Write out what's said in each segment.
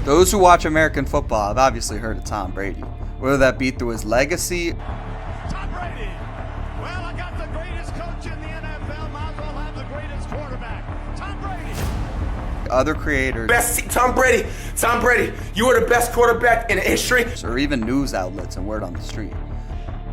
Those who watch American football have obviously heard of Tom Brady, whether that be through his legacy. Tom Brady. Well, I got the greatest coach in the NFL. Might as well have the greatest quarterback. Tom Brady. Other creators. Tom Brady, you are the best quarterback in history. Or even news outlets and word on the street.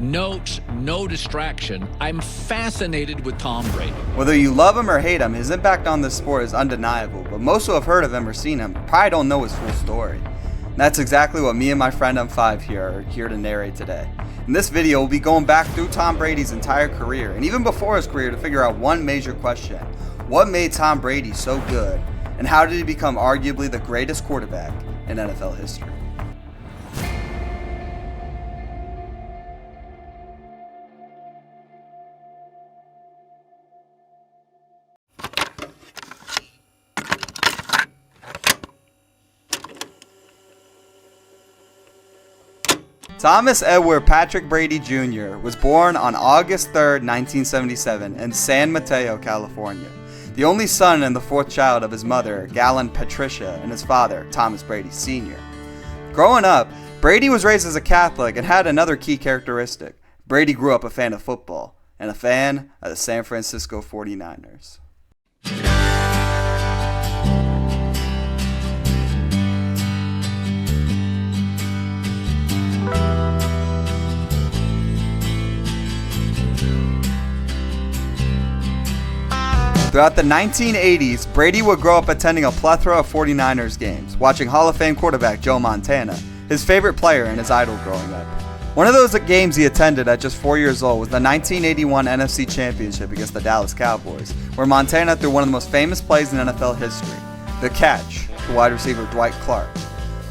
Notes, no distraction. I'm fascinated with Tom Brady. Whether you love him or hate him, his impact on this sport is undeniable, but most who have heard of him or seen him probably don't know his full story. And that's exactly what me and my friend M5 here are here to narrate today. In this video, we'll be going back through Tom Brady's entire career, and even before his career, to figure out one major question. What made Tom Brady so good, and how did he become arguably the greatest quarterback in NFL history? Thomas Edward Patrick Brady Jr. was born on August 3, 1977 in San Mateo, California, the only son and the fourth child of his mother, Galen Patricia, and his father, Thomas Brady Sr. Growing up, Brady was raised as a Catholic and had another key characteristic. Brady grew up a fan of football and a fan of the San Francisco 49ers. Throughout the 1980s, Brady would grow up attending a plethora of 49ers games, watching Hall of Fame quarterback Joe Montana, his favorite player and his idol growing up. One of those games he attended at just 4 years old was the 1981 NFC Championship against the Dallas Cowboys, where Montana threw one of the most famous plays in NFL history, the catch to wide receiver Dwight Clark.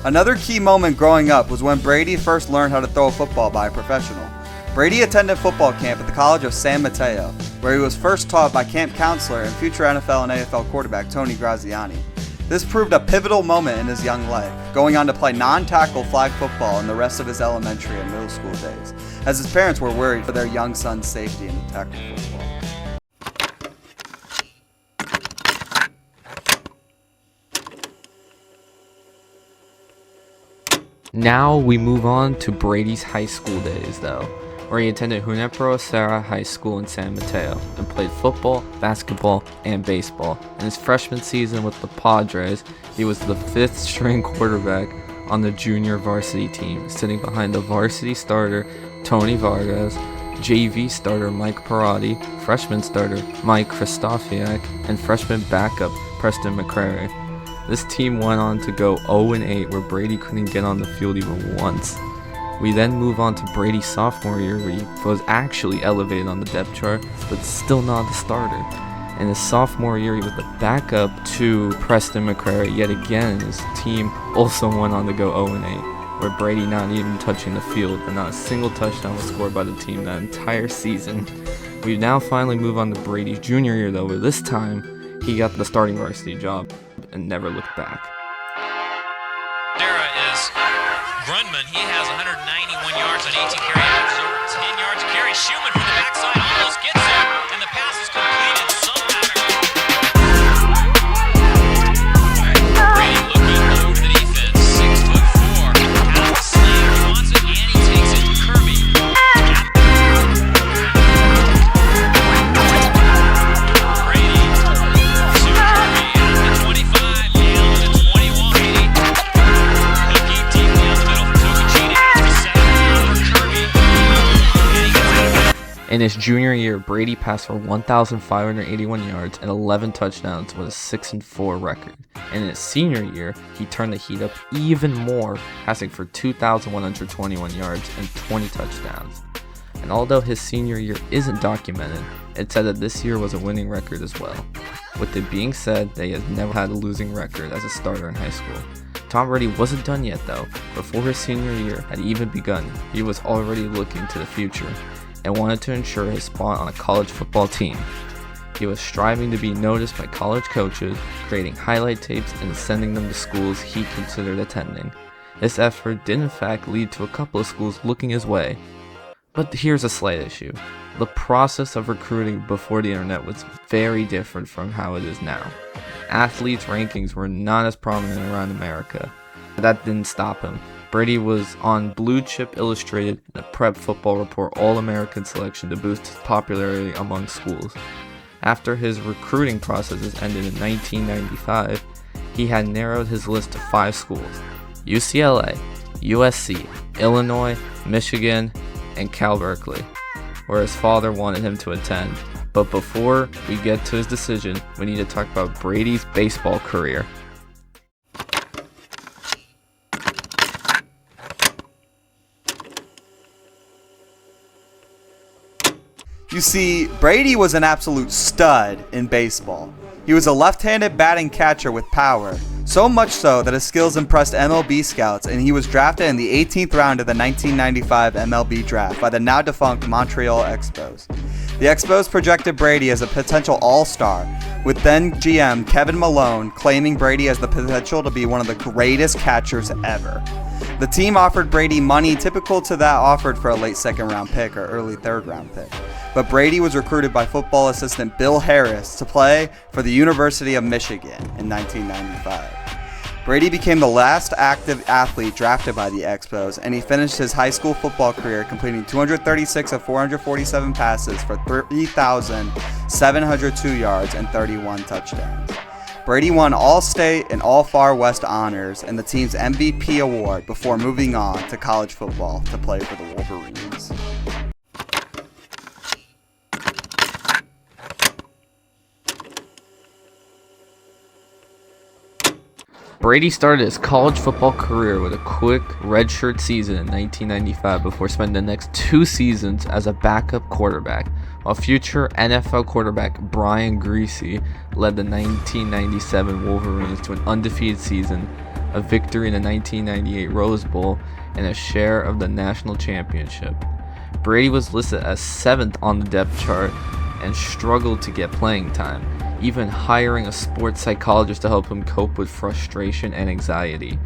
Another key moment growing up was when Brady first learned how to throw a football by a professional. Brady attended football camp at the College of San Mateo, where he was first taught by camp counselor and future NFL and AFL quarterback Tony Graziani. This proved a pivotal moment in his young life, going on to play non-tackle flag football in the rest of his elementary and middle school days, as his parents were worried for their young son's safety in the tackle football. Now we move on to Brady's high school days though, where he attended Junipero Serra High School in San Mateo and played football, basketball, and baseball. In his freshman season with the Padres, he was the 5th string quarterback on the junior varsity team, sitting behind the varsity starter Tony Vargas, JV starter Mike Perotti, freshman starter Mike Kristofiak, and freshman backup Preston McCrary. This team went on to go 0-8, where Brady couldn't get on the field even once. We then move on to Brady's sophomore year, where he was actually elevated on the depth chart, but still not the starter. In his sophomore year, he was the backup to Preston McCrary. Yet again, his team also went on to go 0-8, where Brady not even touching the field, and not a single touchdown was scored by the team that entire season. We now finally move on to Brady's junior year, though, where this time he got the starting varsity job and never looked back. Grundman, he has 191 yards on 18 carry, averages over 10 yards a carry. Schumann from the backside almost gets it, and the pass is completed somehow. Brady looking low to the defense, 6'4", has the slam, he wants it, and he takes it. Kirby. Brady to Kirby at the 25, down to 21. Cookie deep down the middle for Tocachini, to 7 Kirby. In his junior year, Brady passed for 1,581 yards and 11 touchdowns with a 6-4 record. And in his senior year, he turned the heat up even more, passing for 2,121 yards and 20 touchdowns. And although his senior year isn't documented, it's said that this year was a winning record as well. With it being said, they had never had a losing record as a starter in high school. Tom Brady wasn't done yet though. Before his senior year had even begun, he was already looking to the future and wanted to ensure his spot on a college football team. He was striving to be noticed by college coaches, creating highlight tapes and sending them to schools he considered attending. This effort did in fact lead to a couple of schools looking his way. But here's a slight issue. The process of recruiting before the internet was very different from how it is now. Athletes' rankings were not as prominent around America. But that didn't stop him. Brady was on Blue Chip Illustrated and a Prep Football Report All-American selection to boost his popularity among schools. After his recruiting processes ended in 1995, he had narrowed his list to 5 schools: UCLA, USC, Illinois, Michigan, and Cal Berkeley, where his father wanted him to attend. But before we get to his decision, we need to talk about Brady's baseball career. You see, Brady was an absolute stud in baseball. He was a left-handed batting catcher with power, so much so that his skills impressed MLB scouts, and he was drafted in the 18th round of the 1995 MLB draft by the now-defunct Montreal Expos. The Expos projected Brady as a potential all-star, with then GM Kevin Malone claiming Brady has the potential to be one of the greatest catchers ever. The team offered Brady money typical to that offered for a late second-round pick or early third-round pick. But Brady was recruited by football assistant Bill Harris to play for the University of Michigan in 1995. Brady became the last active athlete drafted by the Expos, and he finished his high school football career completing 236 of 447 passes for 3,702 yards and 31 touchdowns. Brady won All-State and All-Far West honors and the team's MVP award before moving on to college football to play for the Wolverines. Brady started his college football career with a quick redshirt season in 1995 before spending the next 2 seasons as a backup quarterback, while future NFL quarterback Brian Griese led the 1997 Wolverines to an undefeated season, a victory in the 1998 Rose Bowl, and a share of the national championship. Brady was listed as 7th on the depth chart and struggled to get playing time, even hiring a sports psychologist to help him cope with frustration and anxiety,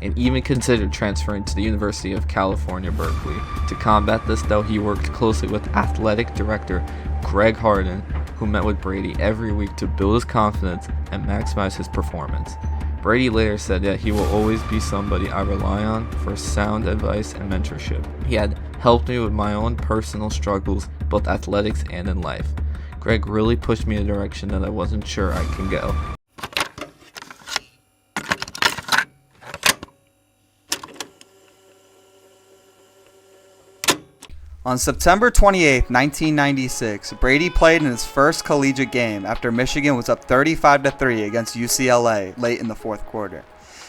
and even considered transferring to the University of California, Berkeley. To combat this, though, he worked closely with athletic director Greg Harden, who met with Brady every week to build his confidence and maximize his performance. Brady later said that he will always be somebody I rely on for sound advice and mentorship. He had helped me with my own personal struggles, both athletics and in life. Greg really pushed me in a direction that I wasn't sure I can go. On September 28, 1996, Brady played in his first collegiate game after Michigan was up 35-3 against UCLA late in the fourth quarter.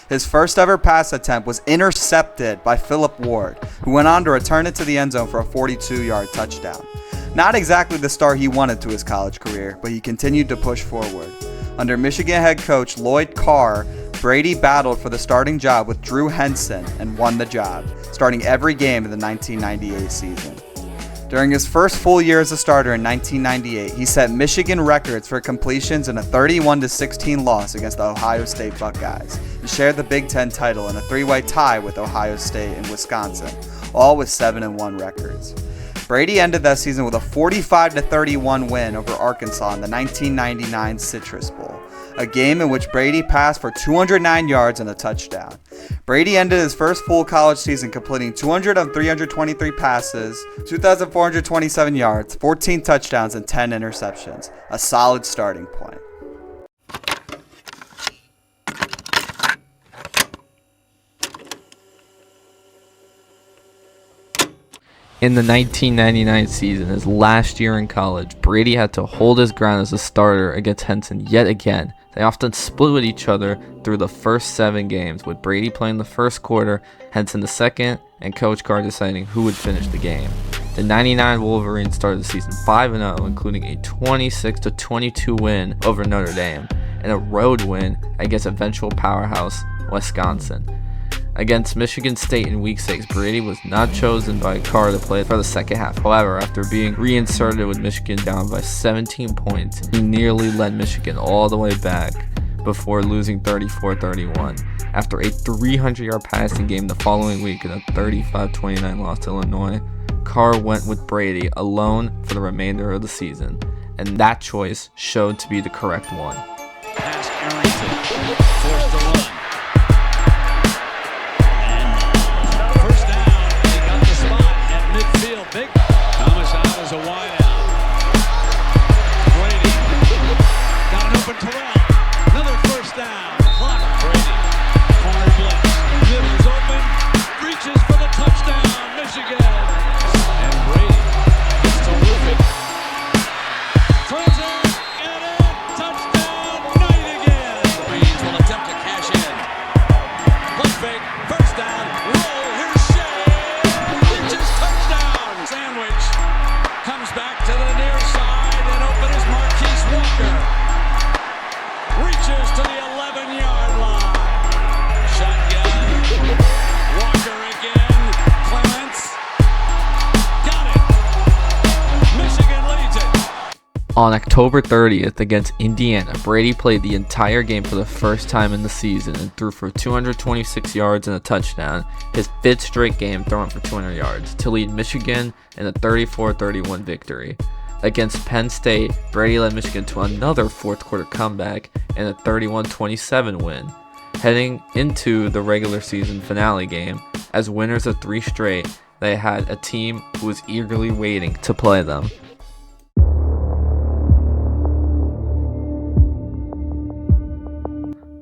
His first ever pass attempt was intercepted by Philip Ward, who went on to return it to the end zone for a 42-yard touchdown. Not exactly the start he wanted to his college career, but he continued to push forward. Under Michigan head coach Lloyd Carr, Brady battled for the starting job with Drew Henson and won the job, starting every game of the 1998 season. During his first full year as a starter in 1998, he set Michigan records for completions in a 31-16 loss against the Ohio State Buckeyes, and shared the Big Ten title in a 3-way tie with Ohio State and Wisconsin, all with 7-1 records. Brady ended that season with a 45-31 win over Arkansas in the 1999 Citrus Bowl, a game in which Brady passed for 209 yards and a touchdown. Brady ended his first full college season completing 200 of 323 passes, 2,427 yards, 14 touchdowns, and 10 interceptions, a solid starting point. In the 1999 season, his last year in college, Brady had to hold his ground as a starter against Henson yet again. They often split with each other through the first 7 games, with Brady playing the first quarter, Henson the second, and Coach Carr deciding who would finish the game. The 99 Wolverines started the season 5-0, including a 26-22 win over Notre Dame, and a road win against eventual powerhouse Wisconsin. Against Michigan State in Week 6, Brady was not chosen by Carr to play for the second half. However, after being reinserted with Michigan down by 17 points, he nearly led Michigan all the way back before losing 34-31. After a 300-yard passing game the following week in a 35-29 loss to Illinois, Carr went with Brady alone for the remainder of the season, and that choice showed to be the correct one. Past Arrington, forced to run. On October 30th against Indiana, Brady played the entire game for the first time in the season and threw for 226 yards and a touchdown, his 5th straight game throwing for 200 yards, to lead Michigan in a 34-31 victory. Against Penn State, Brady led Michigan to another fourth quarter comeback and a 31-27 win. Heading into the regular season finale game, as winners of 3 straight, they had a team who was eagerly waiting to play them.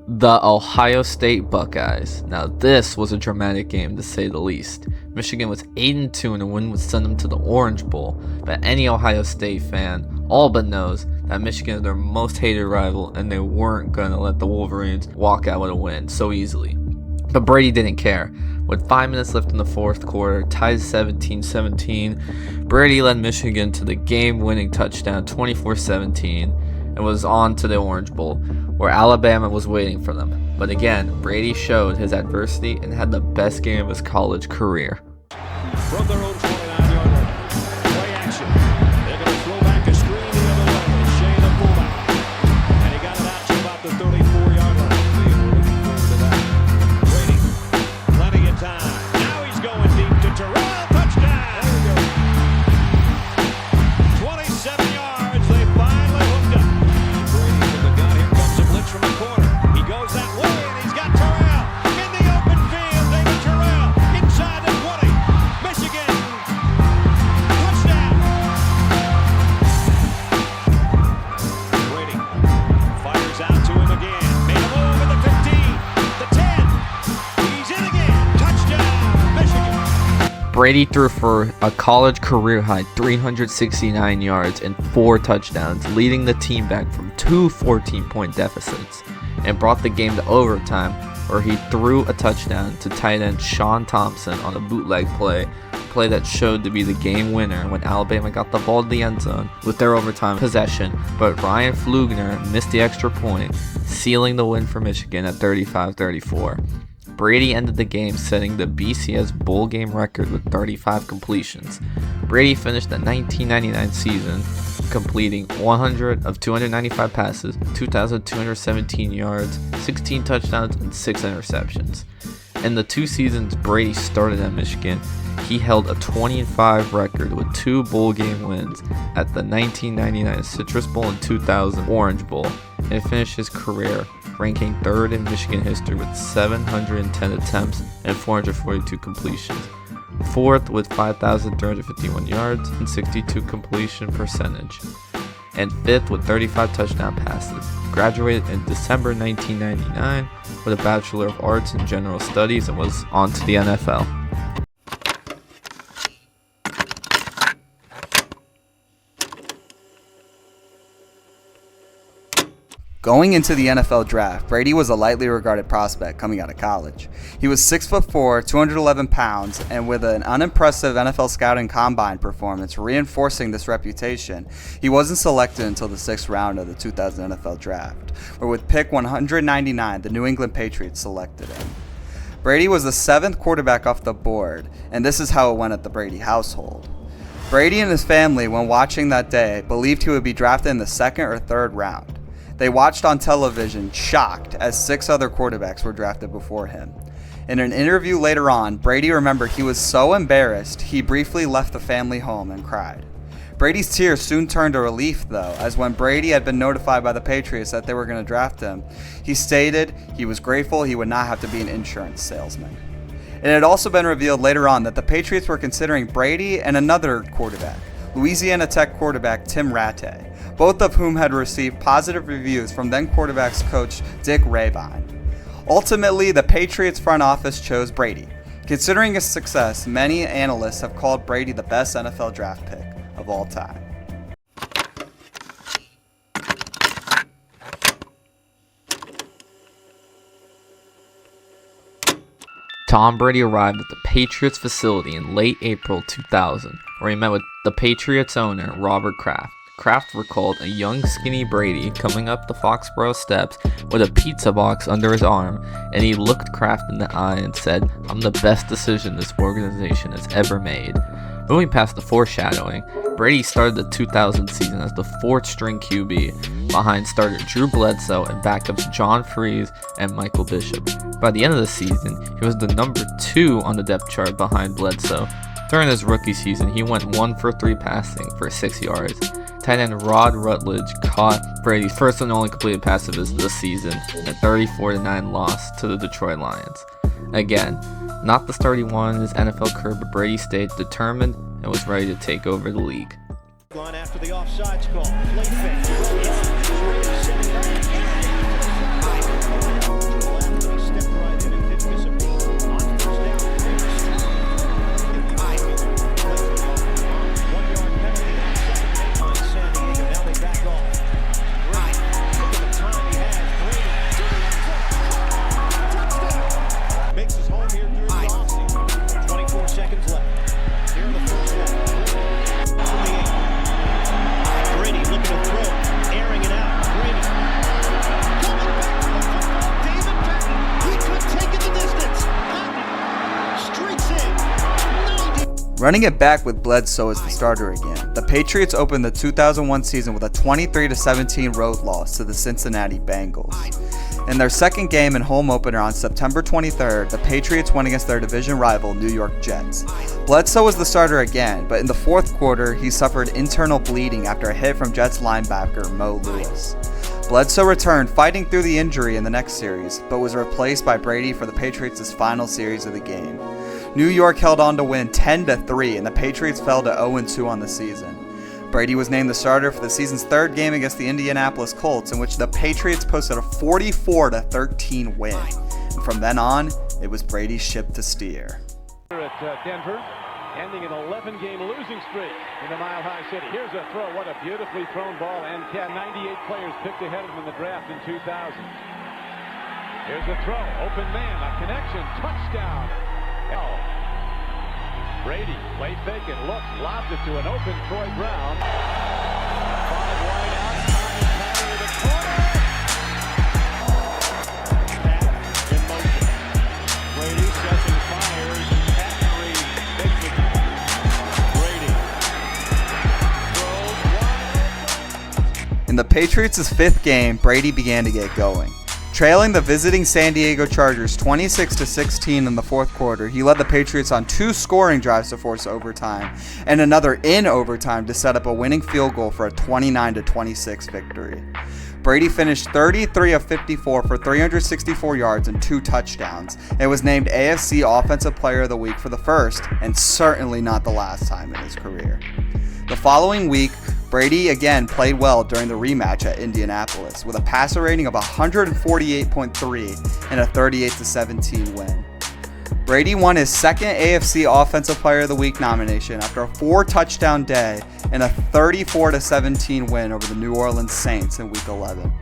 The Ohio State Buckeyes. Now this was a dramatic game to say the least. Michigan was 8-2 and a win would send them to the Orange Bowl, but any Ohio State fan all but knows that Michigan is their most hated rival and they weren't going to let the Wolverines walk out with a win so easily. But Brady didn't care. With 5 minutes left in the fourth quarter, tied 17-17, Brady led Michigan to the game-winning touchdown 24-17 and was on to the Orange Bowl, where Alabama was waiting for them. But again, Brady showed his adversity and had the best game of his college career. From their own 29-yard line. Play action. They're going to throw back a screen the other way. Shea the fullback. And he got it out to about the 34-yard line. Brady, plenty of time. Now he's going deep to Terrell. Touchdown! There we go. 27 yards. They finally hooked up. Brady from the gun. Here comes a blitz from the corner. He goes that way, and he's got Terrell in the open field. David Terrell inside the 20. Michigan, touchdown. Brady fires out to him again. Made a move at the 15, the 10. He's in again. Touchdown, Michigan. Brady threw for a college career-high 369 yards and 4 touchdowns, leading the team back from 2 14-point deficits, and brought the game to overtime, where he threw a touchdown to tight end Sean Thompson on a bootleg play that showed to be the game winner when Alabama got the ball to the end zone with their overtime possession, but Ryan Flugner missed the extra point, sealing the win for Michigan at 35-34. Brady ended the game setting the BCS bowl game record with 35 completions. Brady finished the 1999 season completing 100 of 295 passes, 2,217 yards, 16 touchdowns, and 6 interceptions. In the 2 seasons Brady started at Michigan, he held a 20-5 record with 2 bowl game wins at the 1999 Citrus Bowl and 2000 Orange Bowl, and finished his career ranking 3rd in Michigan history with 710 attempts and 442 completions, 4th with 5,351 yards and 62 completion percentage, and 5th with 35 touchdown passes. Graduated in December 1999 with a Bachelor of Arts in General Studies and was on to the NFL. Going into the NFL draft, Brady was a lightly regarded prospect coming out of college. He was 6'4", 211 pounds, and with an unimpressive NFL scouting combine performance reinforcing this reputation, he wasn't selected until the 6th round of the 2000 NFL draft, where with pick 199, the New England Patriots selected him. Brady was the 7th quarterback off the board, and this is how it went at the Brady household. Brady and his family, when watching that day, believed he would be drafted in the 2nd or 3rd round. They watched on television, shocked, as 6 other quarterbacks were drafted before him. In an interview later on, Brady remembered he was so embarrassed he briefly left the family home and cried. Brady's tears soon turned to relief, though, as when Brady had been notified by the Patriots that they were going to draft him, he stated he was grateful he would not have to be an insurance salesman. It had also been revealed later on that the Patriots were considering Brady and another quarterback, Louisiana Tech quarterback Tim Rattay, both of whom had received positive reviews from then quarterbacks coach Dick Rabine. Ultimately, the Patriots front office chose Brady. Considering his success, many analysts have called Brady the best NFL draft pick of all time. Tom Brady arrived at the Patriots facility in late April 2000, where he met with the Patriots owner, Robert Kraft. Kraft recalled a young, skinny Brady coming up the Foxborough steps with a pizza box under his arm, and he looked Kraft in the eye and said, "I'm the best decision this organization has ever made." Moving past the foreshadowing, Brady started the 2000 season as the 4th string QB behind starter Drew Bledsoe and backups John Freese and Michael Bishop. By the end of the season, he was the number 2 on the depth chart behind Bledsoe. During his rookie season, he went 1 for 3 passing for 6 yards. Tight end Rod Rutledge caught Brady's first and only completed pass of the season in a 34-9 loss to the Detroit Lions. Again, not the starting one in his NFL career, but Brady stayed determined and was ready to take over the league. Line after the offsides call. Play fake. Brady sitting right. He stepped right in and didn't miss a beat. On first down. 1 yard penalty on second on San Diego. Now they back off. Brady, look at the time he has. Brady to the end zone. Touchdown. Makes his home here during the offseason. 24 seconds left. Here in the first half. From the 8. Brady looking to throw, airing it out. Brady coming back to the football. David Patton, he could take it the distance. Patton streaks in. 90. Running it back with Bledsoe as the starter again, the Patriots opened the 2001 season with a 23-17 road loss to the Cincinnati Bengals. In their second game and home opener on September 23rd, the Patriots went against their division rival New York Jets. Bledsoe was the starter again, but in the fourth quarter, he suffered internal bleeding after a hit from Jets linebacker Mo Lewis. Bledsoe returned fighting through the injury in the next series, but was replaced by Brady for the Patriots' final series of the game. New York held on to win 10-3, and the Patriots fell to 0-2 on the season. Brady was named the starter for the season's third game against the Indianapolis Colts, in which the Patriots posted a 44-13 win. And from then on, it was Brady's ship to steer. At Denver, ending an 11-game losing streak in the Mile High City. Here's a throw. What a beautifully thrown ball. And 98 players picked ahead of him in the draft in 2000. Here's a throw. Open man. A connection. Touchdown. Brady, play fake and looks, lobs it to an open Troy Brown. 5 wide out, Tommy Patton to the corner. Pat in motion. Brady sets and fires. Patton takes it. Brady throws wide. In the Patriots' fifth game, Brady began to get going. Trailing the visiting San Diego Chargers 26-16 in the fourth quarter, he led the Patriots on 2 scoring drives to force overtime, and another in overtime to set up a winning field goal for a 29-26 victory. Brady finished 33 of 54 for 364 yards and 2 touchdowns, and was named AFC Offensive Player of the Week for the first, and certainly not the last time in his career. The following week, Brady again played well during the rematch at Indianapolis with a passer rating of 148.3 and a 38-17 win. Brady won his second AFC Offensive Player of the Week nomination after a 4-touchdown day and a 34-17 win over the New Orleans Saints in Week 11.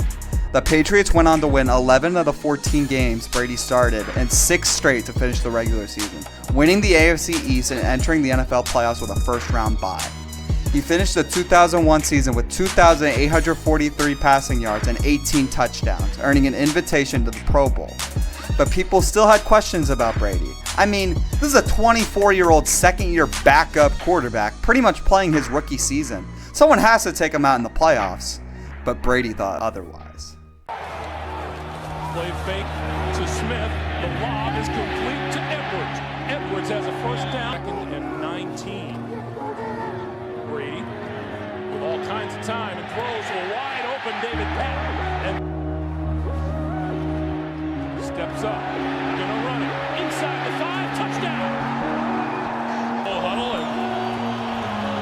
The Patriots went on to win 11 of the 14 games Brady started and 6 straight to finish the regular season, winning the AFC East and entering the NFL playoffs with a first-round bye. He finished the 2001 season with 2,843 passing yards and 18 touchdowns, earning an invitation to the Pro Bowl. But people still had questions about Brady. I mean, this is a 24-year-old second-year backup quarterback pretty much playing his rookie season. Someone has to take him out in the playoffs. But Brady thought otherwise. Play fake to Smith. The lob is complete to Edwards. Edwards has a first down. Second and 19. Brady with all kinds of time and throws to a wide open David Patton and steps up, gonna run it inside the 5, touchdown. Full huddle and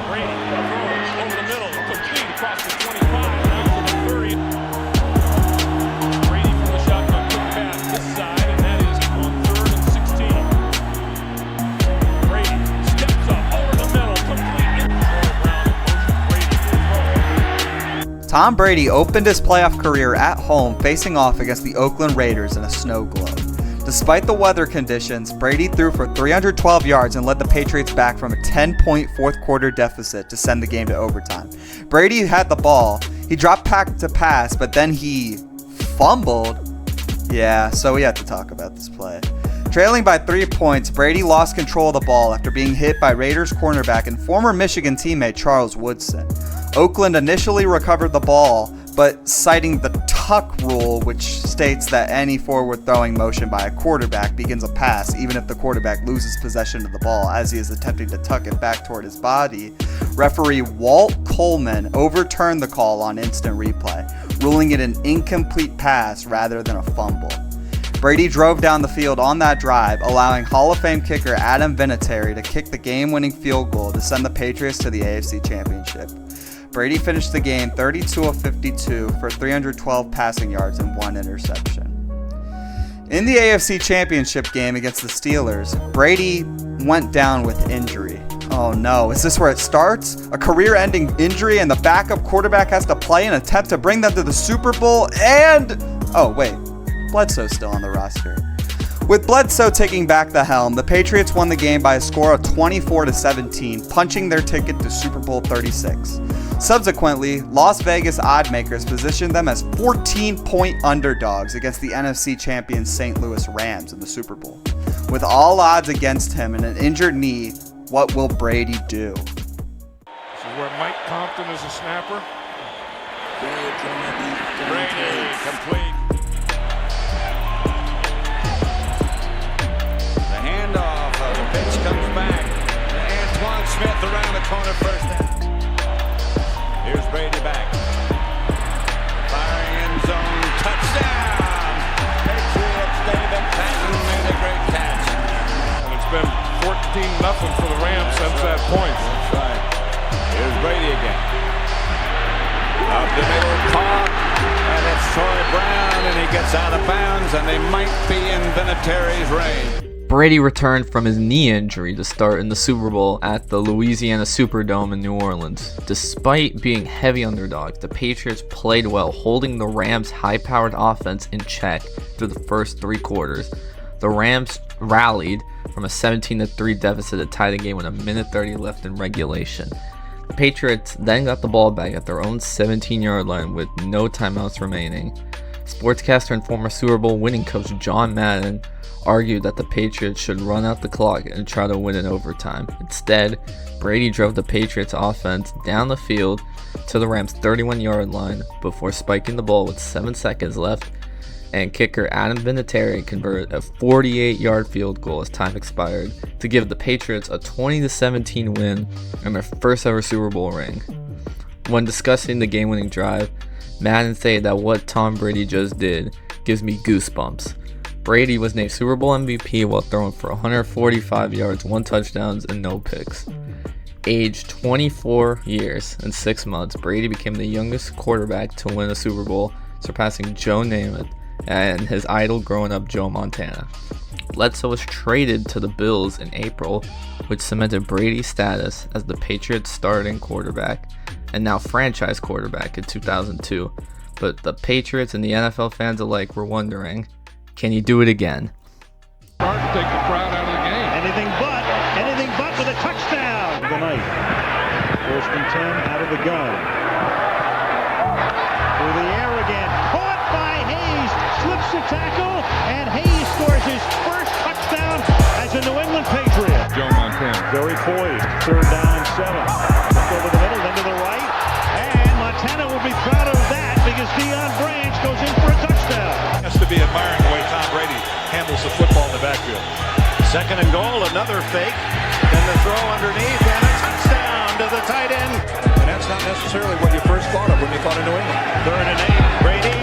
Brady throws over the middle, complete across the 25, down to the 30. Brady from the shotgun, quick pass this side, and that is on 3rd and 16. Brady steps up over the middle, complete. Tom Brady opened his playoff career at home facing off against the Oakland Raiders in a snow globe. Despite the weather conditions, Brady threw for 312 yards and led the Patriots back from a 10-point fourth quarter deficit to send the game to overtime. Brady had the ball, he dropped back to pass, but then he fumbled. Yeah, so we have to talk about this play. Trailing by 3 points, Brady lost control of the ball after being hit by Raiders cornerback and former Michigan teammate Charles Woodson. Oakland initially recovered the ball, but citing the tuck rule, which states that any forward throwing motion by a quarterback begins a pass even if the quarterback loses possession of the ball as he is attempting to tuck it back toward his body, referee Walt Coleman overturned the call on instant replay, ruling it an incomplete pass rather than a fumble. Brady drove down the field on that drive, allowing Hall of Fame kicker Adam Vinatieri to kick the game-winning field goal to send the Patriots to the AFC Championship. Brady finished the game 32 of 52 for 312 passing yards and 1 interception. In the AFC Championship game against the Steelers, Brady went down with injury. Oh no, is this where it starts? A career-ending injury and the backup quarterback has to play and attempt to bring them to the Super Bowl and... Oh wait, Bledsoe's still on the roster. With Bledsoe taking back the helm, the Patriots won the game by a score of 24-17, punching their ticket to Super Bowl 36. Subsequently, Las Vegas oddmakers positioned them as 14-point underdogs against the NFC champion St. Louis Rams in the Super Bowl. With all odds against him and an injured knee, what will Brady do? This is where Mike Compton is a snapper. Brady complete. The handoff. The pitch comes back. Antoine Smith around the corner, first down. Here's Brady back. Firing end zone, touchdown. Patriots, David Patton made a great catch. And it's been 14-0 for the Rams since that point. That's right. Here's Brady again. Up the middle, caught, and it's Troy Brown, and he gets out of bounds, and they might be in Vinatieri's range. Brady returned from his knee injury to start in the Super Bowl at the Louisiana Superdome in New Orleans. Despite being heavy underdogs, the Patriots played well, holding the Rams' high-powered offense in check through the first 3 quarters. The Rams rallied from a 17-3 deficit to tie the game with 1:30 left in regulation. The Patriots then got the ball back at their own 17-yard line with no timeouts remaining. Sportscaster and former Super Bowl winning coach John Madden argued that the Patriots should run out the clock and try to win in overtime. Instead, Brady drove the Patriots offense down the field to the Rams' 31-yard line before spiking the ball with 7 seconds left, and kicker Adam Vinatieri converted a 48-yard field goal as time expired to give the Patriots a 20-17 win and their first ever Super Bowl ring. When discussing the game-winning drive, Madden said that what Tom Brady just did gives me goosebumps. Brady was named Super Bowl MVP while throwing for 145 yards, 1 touchdown, and no picks. Aged 24 years and 6 months, Brady became the youngest quarterback to win a Super Bowl, surpassing Joe Namath and his idol growing up, Joe Montana. Bledsoe was traded to the Bills in April, which cemented Brady's status as the Patriots' starting quarterback and now franchise quarterback in 2002. But the Patriots and the NFL fans alike were wondering, can he do it again? Start to take the crowd out of the game. Anything but with a touchdown. The night. 1st and 10 out of the gun. Through the air again. Caught by Hayes. Slips the tackle, and Hayes scores his first touchdown as a New England Patriot. Joe Montana. Very poised. 3rd down and 7. Look over the middle, then to the right. And Montana will be proud of that because Deion Branch goes in for a touchdown. Has to be admiring the way Tom Brady handles the football in the backfield. 2nd and goal, another fake, then the throw underneath, and a touchdown to the tight end. And that's not necessarily what you first thought of when you thought of New England. 3rd and 8, Brady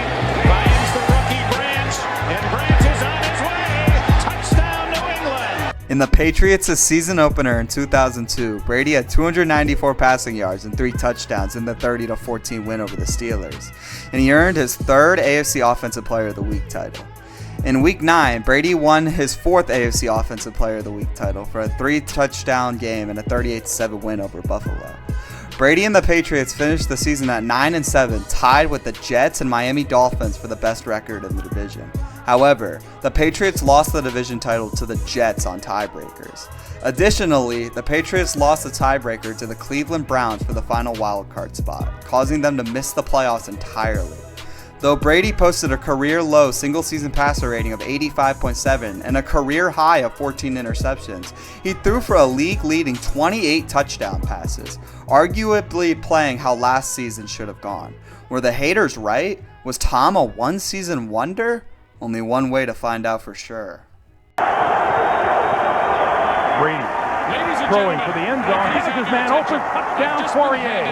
finds the rookie Branch, and Branch is on his way. Touchdown, New England. In the Patriots' season opener in 2002, Brady had 294 passing yards and 3 touchdowns in the 30-14 win over the Steelers, and he earned his 3rd AFC Offensive Player of the Week title. In Week 9, Brady won his 4th AFC Offensive Player of the Week title for a 3-touchdown game and a 38-7 win over Buffalo. Brady and the Patriots finished the season at 9-7, tied with the Jets and Miami Dolphins for the best record in the division. However, the Patriots lost the division title to the Jets on tiebreakers. Additionally, the Patriots lost the tiebreaker to the Cleveland Browns for the final wildcard spot, causing them to miss the playoffs entirely. Though Brady posted a career-low single-season passer rating of 85.7 and a career-high of 14 interceptions, he threw for a league-leading 28 touchdown passes, arguably playing how last season should have gone. Were the haters right? Was Tom a one-season wonder? Only one way to find out for sure. Brady throwing for the end zone. This is his man open. Touchdown, Poirier.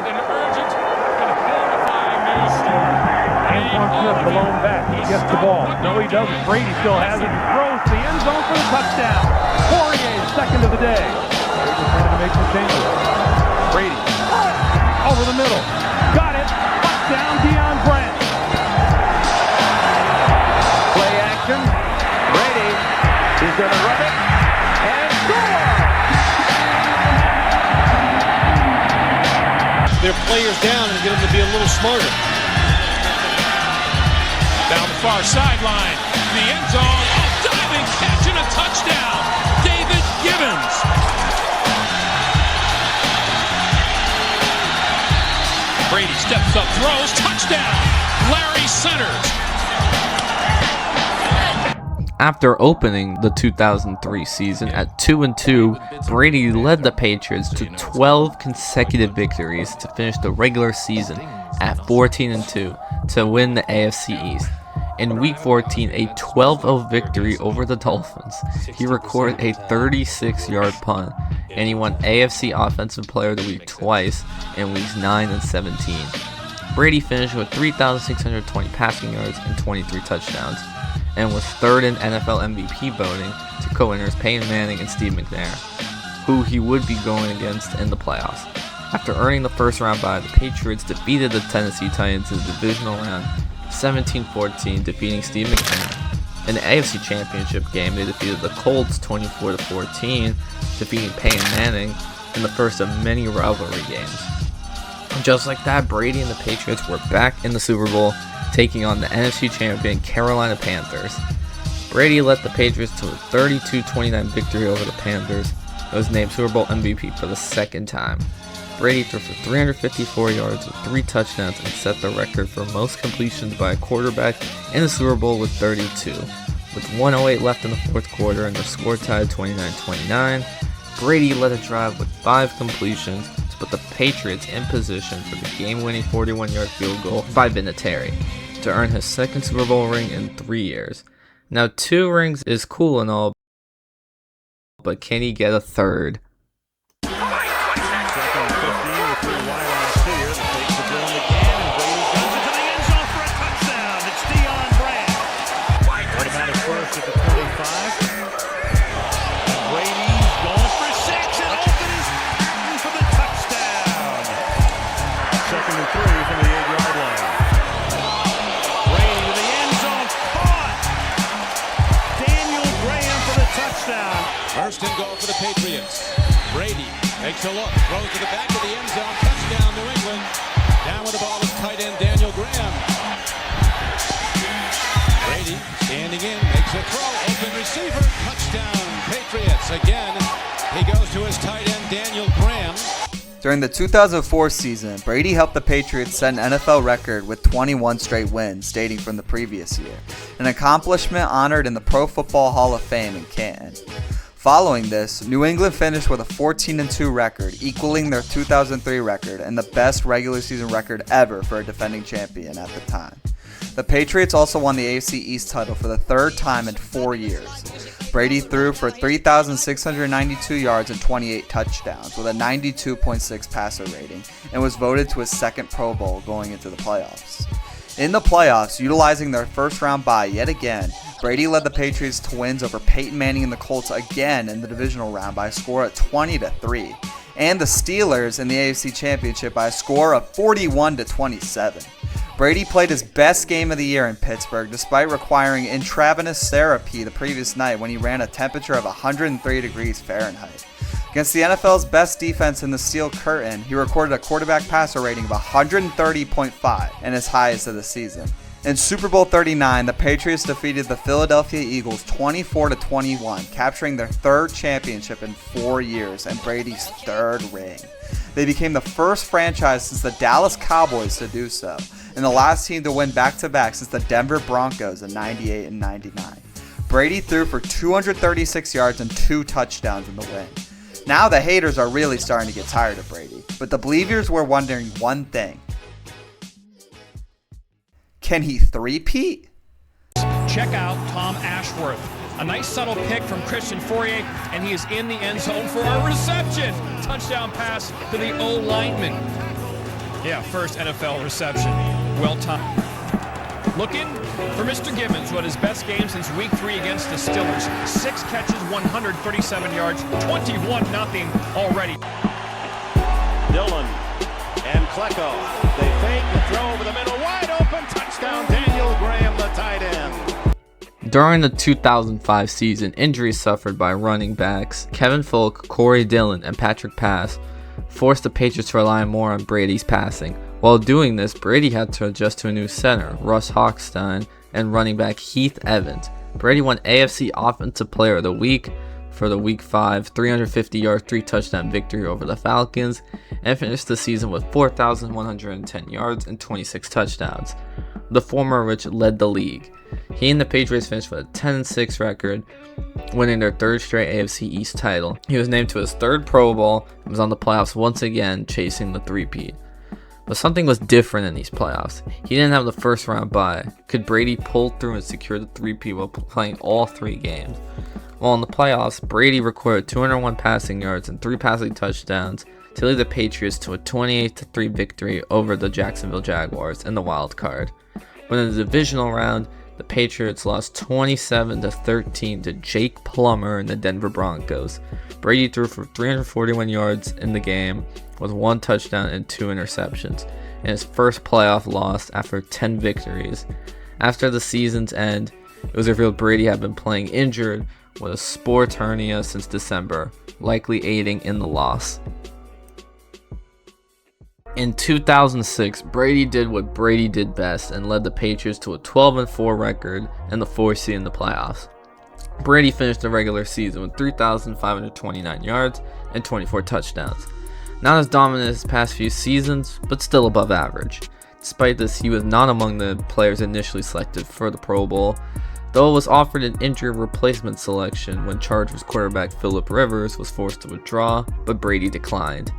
Antoine Smith, the lone back. He gets the ball. No, he doesn't. Brady still has it. He throws to the end zone for the touchdown. Poirier, second of the day. Brady trying to make some changes. Brady over the middle. Got it. Touchdown, Deion Branch. Play action. Brady is going to run it and score. Their players down and get them to be a little smarter. Down the far sideline, the end zone, diving catch and a touchdown, David Gibbons. Brady steps up, throws, touchdown, Larry Centers. After opening the 2003 season at 2-2, Brady led the Patriots to 12 consecutive victories to finish the regular season at 14-2 to win the AFC East. In Week 14, a 12-0 victory over the Dolphins, he recorded a 36-yard punt, and he won AFC Offensive Player of the Week twice in Weeks 9 and 17. Brady finished with 3,620 passing yards and 23 touchdowns, and was third in NFL MVP voting to co-winners Peyton Manning and Steve McNair, who he would be going against in the playoffs. After earning the first round bye, the Patriots defeated the Tennessee Titans in the divisional round 17-14, defeating Steve McNair. In the AFC Championship game, they defeated the Colts 24-14, defeating Peyton Manning in the first of many rivalry games. Just like that, Brady and the Patriots were back in the Super Bowl, taking on the NFC champion Carolina Panthers. Brady led the Patriots to a 32-29 victory over the Panthers and was named Super Bowl MVP for the second time. Brady threw for 354 yards with 3 touchdowns and set the record for most completions by a quarterback in the Super Bowl with 32. With 1:08 left in the fourth quarter and the score tied 29-29, Brady led a drive with 5 completions to put the Patriots in position for the game-winning 41-yard field goal by Vinatieri to earn his second Super Bowl ring in 3 years. Now, 2 rings is cool and all, but can he get a third? First and goal for the Patriots. Brady takes a look, throws to the back of the end zone, touchdown New England. Down with the ball is tight end Daniel Graham. Brady standing in, makes a throw, open receiver, touchdown Patriots. Again, he goes to his tight end Daniel Graham. During the 2004 season, Brady helped the Patriots set an NFL record with 21 straight wins dating from the previous year, an accomplishment honored in the Pro Football Hall of Fame in Canton. Following this, New England finished with a 14-2 record, equaling their 2003 record and the best regular season record ever for a defending champion at the time. The Patriots also won the AFC East title for the 3rd time in 4 years. Brady threw for 3,692 yards and 28 touchdowns with a 92.6 passer rating and was voted to his 2nd Pro Bowl going into the playoffs. In the playoffs, utilizing their first round bye yet again, Brady led the Patriots to wins over Peyton Manning and the Colts again in the divisional round by a score of 20-3, and the Steelers in the AFC Championship by a score of 41-27. Brady played his best game of the year in Pittsburgh despite requiring intravenous therapy the previous night when he ran a temperature of 103 degrees Fahrenheit. Against the NFL's best defense in the Steel Curtain, he recorded a quarterback passer rating of 130.5 and his highest of the season. In Super Bowl 39, the Patriots defeated the Philadelphia Eagles 24-21, capturing their 3rd championship in 4 years and Brady's 3rd ring. They became the first franchise since the Dallas Cowboys to do so, and the last team to win back-to-back since the Denver Broncos in 98 and 99. Brady threw for 236 yards and 2 touchdowns in the win. Now the haters are really starting to get tired of Brady, but the believers were wondering one thing. Can he three-peat? Check out Tom Ashworth. A nice subtle pick from Christian Fourier, and he is in the end zone for a reception. Touchdown pass to the O-lineman. Yeah, first NFL reception. Well timed. Looking for Mr. Gibbons, who had his best game since week 3 against the Steelers. 6 catches, 137 yards, 21-0 already. Dillon and Klecko. They fake the throw over the middle. Wide open. Touchdown, Daniel Graham, the tight end. During the 2005 season, injuries suffered by running backs Kevin Folk, Corey Dillon, and Patrick Pass forced the Patriots to rely more on Brady's passing. While doing this, Brady had to adjust to a new center, Russ Hochstein, and running back Heath Evans. Brady won AFC Offensive Player of the Week for the Week 5 350-yard 3-touchdown victory over the Falcons, and finished the season with 4,110 yards and 26 touchdowns, the former which led the league. He and the Patriots finished with a 10-6 record, winning their 3rd straight AFC East title. He was named to his 3rd Pro Bowl and was on the playoffs once again, chasing the three-peat. But something was different in these playoffs. He didn't have the first round bye. Could Brady pull through and secure the three-peat while playing all 3 games? Well, in the playoffs, Brady recorded 201 passing yards and 3 passing touchdowns to lead the Patriots to a 28-3 victory over the Jacksonville Jaguars in the wild card. But in the divisional round, the Patriots lost 27-13 to Jake Plummer and the Denver Broncos. Brady threw for 341 yards in the game with 1 touchdown and 2 interceptions, and his first playoff loss after 10 victories. After the season's end, it was revealed Brady had been playing injured with a sports hernia since December, likely aiding in the loss. In 2006, Brady did what Brady did best and led the Patriots to a 12-4 record and the 4th seed in the playoffs. Brady finished the regular season with 3,529 yards and 24 touchdowns. Not as dominant as his past few seasons, but still above average. Despite this, he was not among the players initially selected for the Pro Bowl, though it was offered an injured replacement selection when Chargers quarterback Phillip Rivers was forced to withdraw, but Brady declined.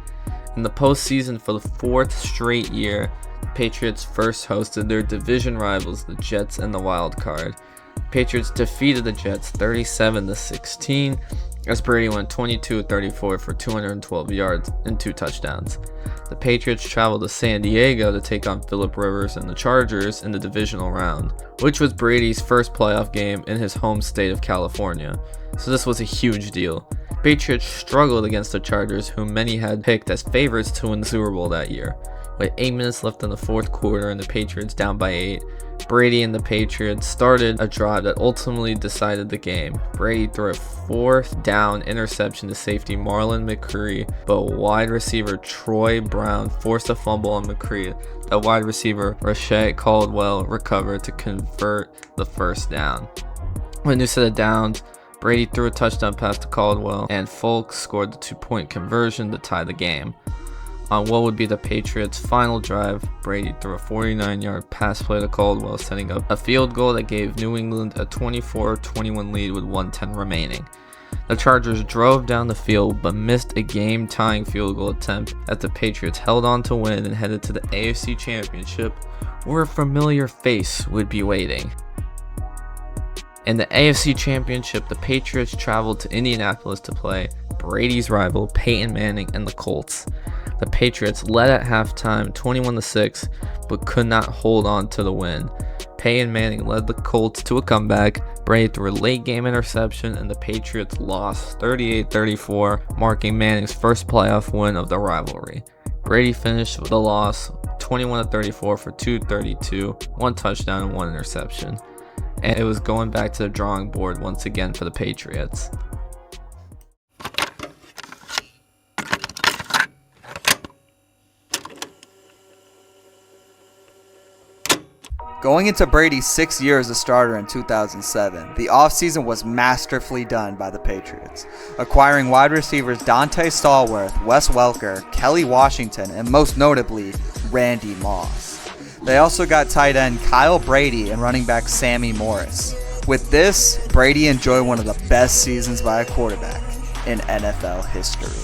In the postseason for the 4th straight year, the Patriots first hosted their division rivals, the Jets and the Wild Card. The Patriots defeated the Jets 37-16 as Brady went 22-34 for 212 yards and 2 touchdowns. The Patriots traveled to San Diego to take on Phillip Rivers and the Chargers in the divisional round, which was Brady's first playoff game in his home state of California, so this was a huge deal. Patriots struggled against the Chargers, whom many had picked as favorites to win the Super Bowl that year. With 8 minutes left in the 4th quarter and the Patriots down by 8, Brady and the Patriots started a drive that ultimately decided the game. Brady threw a 4th down interception to safety Marlon McCree, but wide receiver Troy Brown forced a fumble on McCree that wide receiver Rashae Caldwell recovered to convert the 1st down. With a new set of downs, Brady threw a touchdown pass to Caldwell, and Folk scored the 2-point conversion to tie the game. On what would be the Patriots' final drive, Brady threw a 49-yard pass play to Caldwell, setting up a field goal that gave New England a 24-21 lead with 1:10 remaining. The Chargers drove down the field but missed a game-tying field goal attempt as the Patriots held on to win and headed to the AFC Championship, where a familiar face would be waiting. In the AFC Championship, the Patriots traveled to Indianapolis to play Brady's rival Peyton Manning and the Colts. The Patriots led at halftime 21-6, but could not hold on to the win. Peyton Manning led the Colts to a comeback. Brady threw a late-game interception, and the Patriots lost 38-34, marking Manning's first playoff win of the rivalry. Brady finished with a loss 21-34 for 232, 1 touchdown and 1 interception. And it was going back to the drawing board once again for the Patriots. Going into Brady's 6th year as a starter in 2007, the offseason was masterfully done by the Patriots, acquiring wide receivers Dante Stallworth, Wes Welker, Kelly Washington, and most notably, Randy Moss. They also got tight end Kyle Brady and running back Sammy Morris. With this, Brady enjoyed one of the best seasons by a quarterback in NFL history.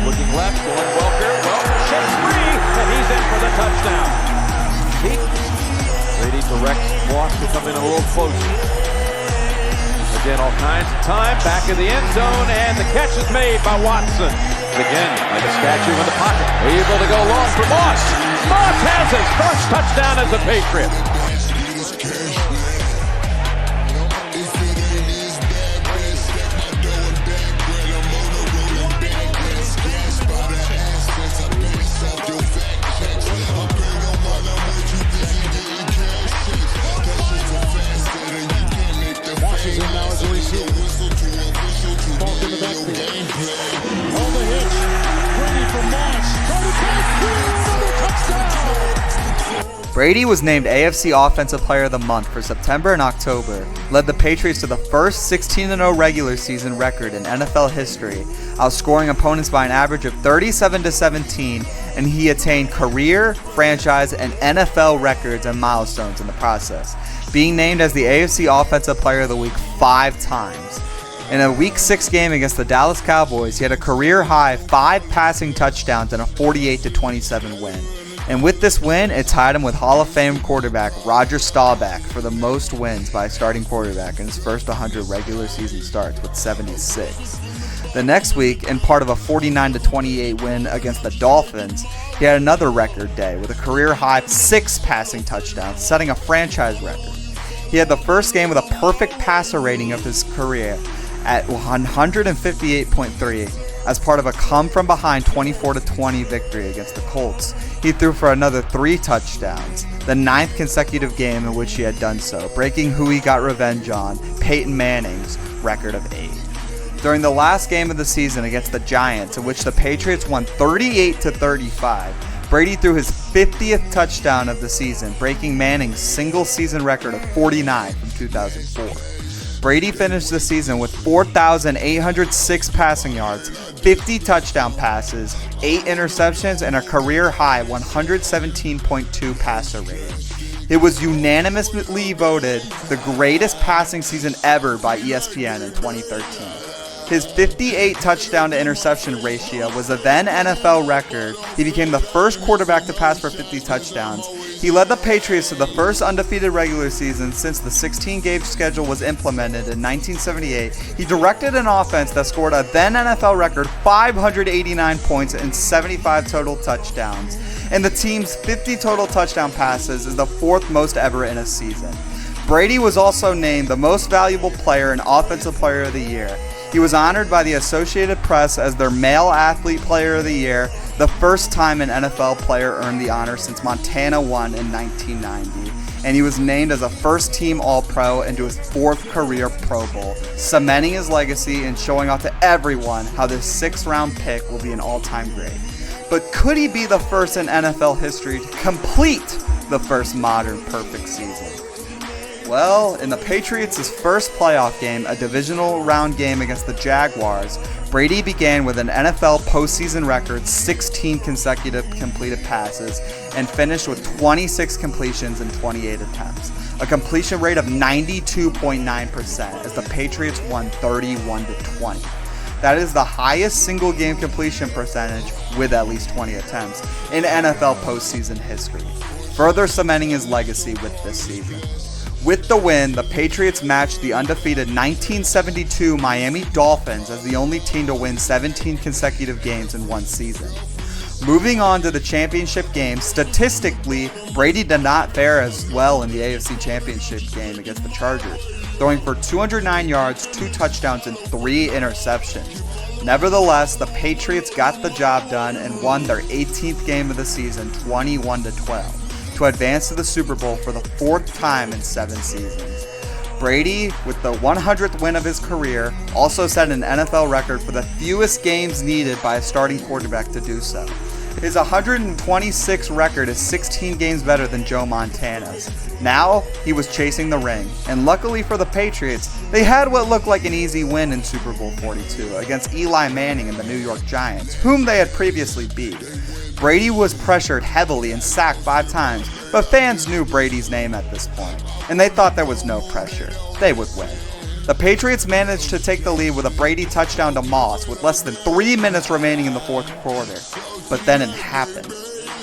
Looking left, going Welker. Welker shakes free, and he's in for the touchdown. Brady directs Moss to come in a little closer. Again, all kinds of time, back in the end zone, and the catch is made by Watson. Again, like a statue in the pocket. Able to go long for Moss. Moss has his first touchdown as a Patriot. Brady was named AFC Offensive Player of the Month for September and October, led the Patriots to the first 16-0 regular season record in NFL history, outscoring opponents by an average of 37-17, and he attained career, franchise, and NFL records and milestones in the process, being named as the AFC Offensive Player of the Week 5 times. In a Week 6 game against the Dallas Cowboys, he had a career-high 5 passing touchdowns and a 48-27 win. And with this win, it tied him with Hall of Fame quarterback Roger Staubach for the most wins by a starting quarterback in his first 100 regular season starts with 76. The next week, in part of a 49-28 win against the Dolphins, he had another record day with a career-high 6 passing touchdowns, setting a franchise record. He had the first game with a perfect passer rating of his career at 158.3 as part of a come-from-behind 24-20 victory against the Colts. He threw for another 3 touchdowns, the 9th consecutive game in which he had done so, breaking who he got revenge on, Peyton Manning's record of 8. During the last game of the season against the Giants, in which the Patriots won 38-35, Brady threw his 50th touchdown of the season, breaking Manning's single-season record of 49 from 2004. Brady finished the season with 4,806 passing yards, 50 touchdown passes, 8 interceptions, and a career-high 117.2 passer rating. It was unanimously voted the greatest passing season ever by ESPN in 2013. His 58 touchdown to interception ratio was a then NFL record. He became the first quarterback to pass for 50 touchdowns. He led the Patriots to the first undefeated regular season since the 16-game schedule was implemented in 1978. He directed an offense that scored a then NFL record 589 points and 75 total touchdowns. And the team's 50 total touchdown passes is the 4th most ever in a season. Brady was also named the most valuable player and Offensive Player of the Year. He was honored by the Associated Press as their Male Athlete Player of the Year, the first time an NFL player earned the honor since Montana won in 1990. And he was named as a first-team All-Pro into his 4th career Pro Bowl, cementing his legacy and showing off to everyone how this 6th-round pick will be an all-time great. But could he be the first in NFL history to complete the first modern perfect season? Well, in the Patriots' first playoff game, a divisional round game against the Jaguars, Brady began with an NFL postseason record 16 consecutive completed passes and finished with 26 completions in 28 attempts, a completion rate of 92.9% as the Patriots won 31-20. That is the highest single game completion percentage with at least 20 attempts in NFL postseason history, further cementing his legacy with this season. With the win, the Patriots matched the undefeated 1972 Miami Dolphins as the only team to win 17 consecutive games in one season. Moving on to the championship game, statistically, Brady did not fare as well in the AFC Championship game against the Chargers, throwing for 209 yards, 2 touchdowns, and 3 interceptions. Nevertheless, the Patriots got the job done and won their 18th game of the season, 21-12. To advance to the Super Bowl for the 4th time in 7 seasons. Brady, with the 100th win of his career, also set an NFL record for the fewest games needed by a starting quarterback to do so. His 126 record is 16 games better than Joe Montana's. Now, he was chasing the ring, and luckily for the Patriots, they had what looked like an easy win in Super Bowl 42 against Eli Manning and the New York Giants, whom they had previously beat. Brady was pressured heavily and sacked 5 times, but fans knew Brady's name at this point, and they thought there was no pressure. They would win. The Patriots managed to take the lead with a Brady touchdown to Moss with less than 3 minutes remaining in the fourth quarter, but then it happened.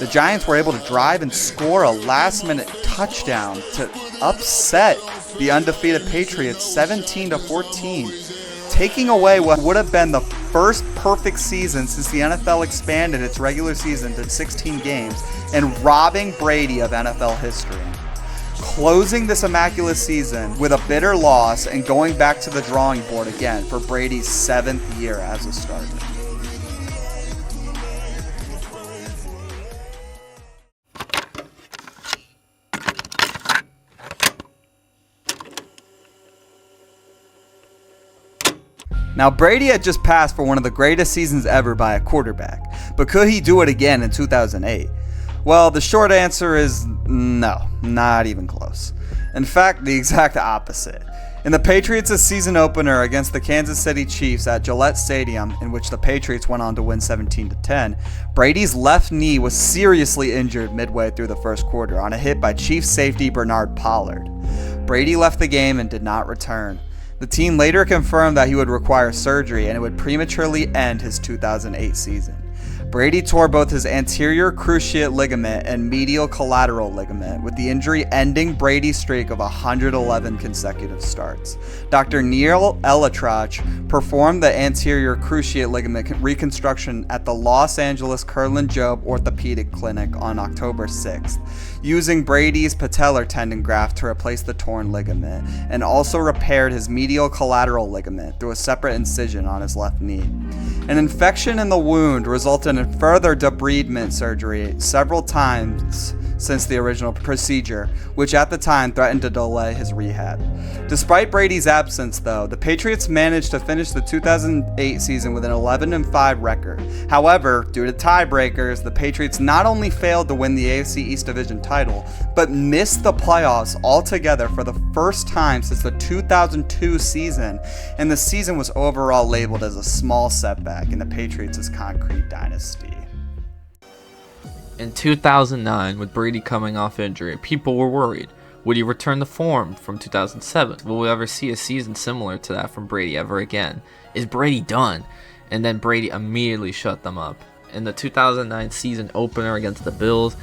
The Giants were able to drive and score a last-minute touchdown to upset the undefeated Patriots 17-14, taking away what would have been the first perfect season since the NFL expanded its regular season to 16 games and robbing Brady of NFL history. Closing this immaculate season with a bitter loss and going back to the drawing board again for Brady's 7th year as a starter. Now, Brady had just passed for one of the greatest seasons ever by a quarterback, but could he do it again in 2008? Well, the short answer is no, not even close. In fact, the exact opposite. In the Patriots' season opener against the Kansas City Chiefs at Gillette Stadium, in which the Patriots went on to win 17-10, Brady's left knee was seriously injured midway through the first quarter on a hit by Chiefs safety Bernard Pollard. Brady left the game and did not return. The team later confirmed that he would require surgery and it would prematurely end his 2008 season. Brady tore both his anterior cruciate ligament and medial collateral ligament, with the injury ending Brady's streak of 111 consecutive starts. Dr. Neil Elatrach performed the anterior cruciate ligament reconstruction at the Los Angeles Kerlan Jobe Orthopedic Clinic on October 6th, using Brady's patellar tendon graft to replace the torn ligament, and also repaired his medial collateral ligament through a separate incision on his left knee. An infection in the wound resulted in further debridement surgery several times since the original procedure, which at the time threatened to delay his rehab. Despite Brady's absence, though, the Patriots managed to finish the 2008 season with an 11-5 record. However, due to tiebreakers, the Patriots not only failed to win the AFC East Division title, but missed the playoffs altogether for the first time since the 2002 season, and the season was overall labeled as a small setback in the Patriots' concrete dynasty. In 2009, with Brady coming off injury, people were worried. Would he return to form from 2007? Will we ever see a season similar to that from Brady ever again? Is Brady done? And then Brady immediately shut them up. In the 2009 season opener against the Bills,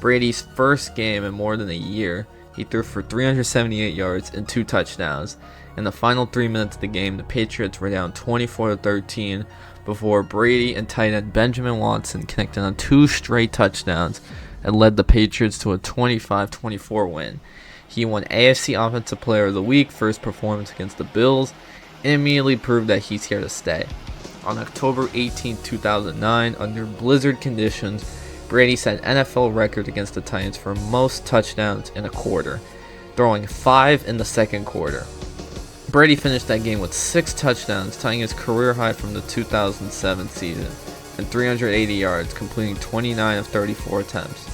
Brady's first game in more than a year, he threw for 378 yards and 2 touchdowns. In the final 3 minutes of the game, the Patriots were down 24-13 before Brady and tight end Benjamin Watson connected on 2 straight touchdowns and led the Patriots to a 25-24 win. He won AFC Offensive Player of the Week for his performance against the Bills and immediately proved that he's here to stay. On October 18, 2009, under blizzard conditions, Brady set NFL record against the Titans for most touchdowns in a quarter, throwing 5 in the second quarter. Brady finished that game with 6 touchdowns, tying his career high from the 2007 season, and 380 yards, completing 29 of 34 attempts,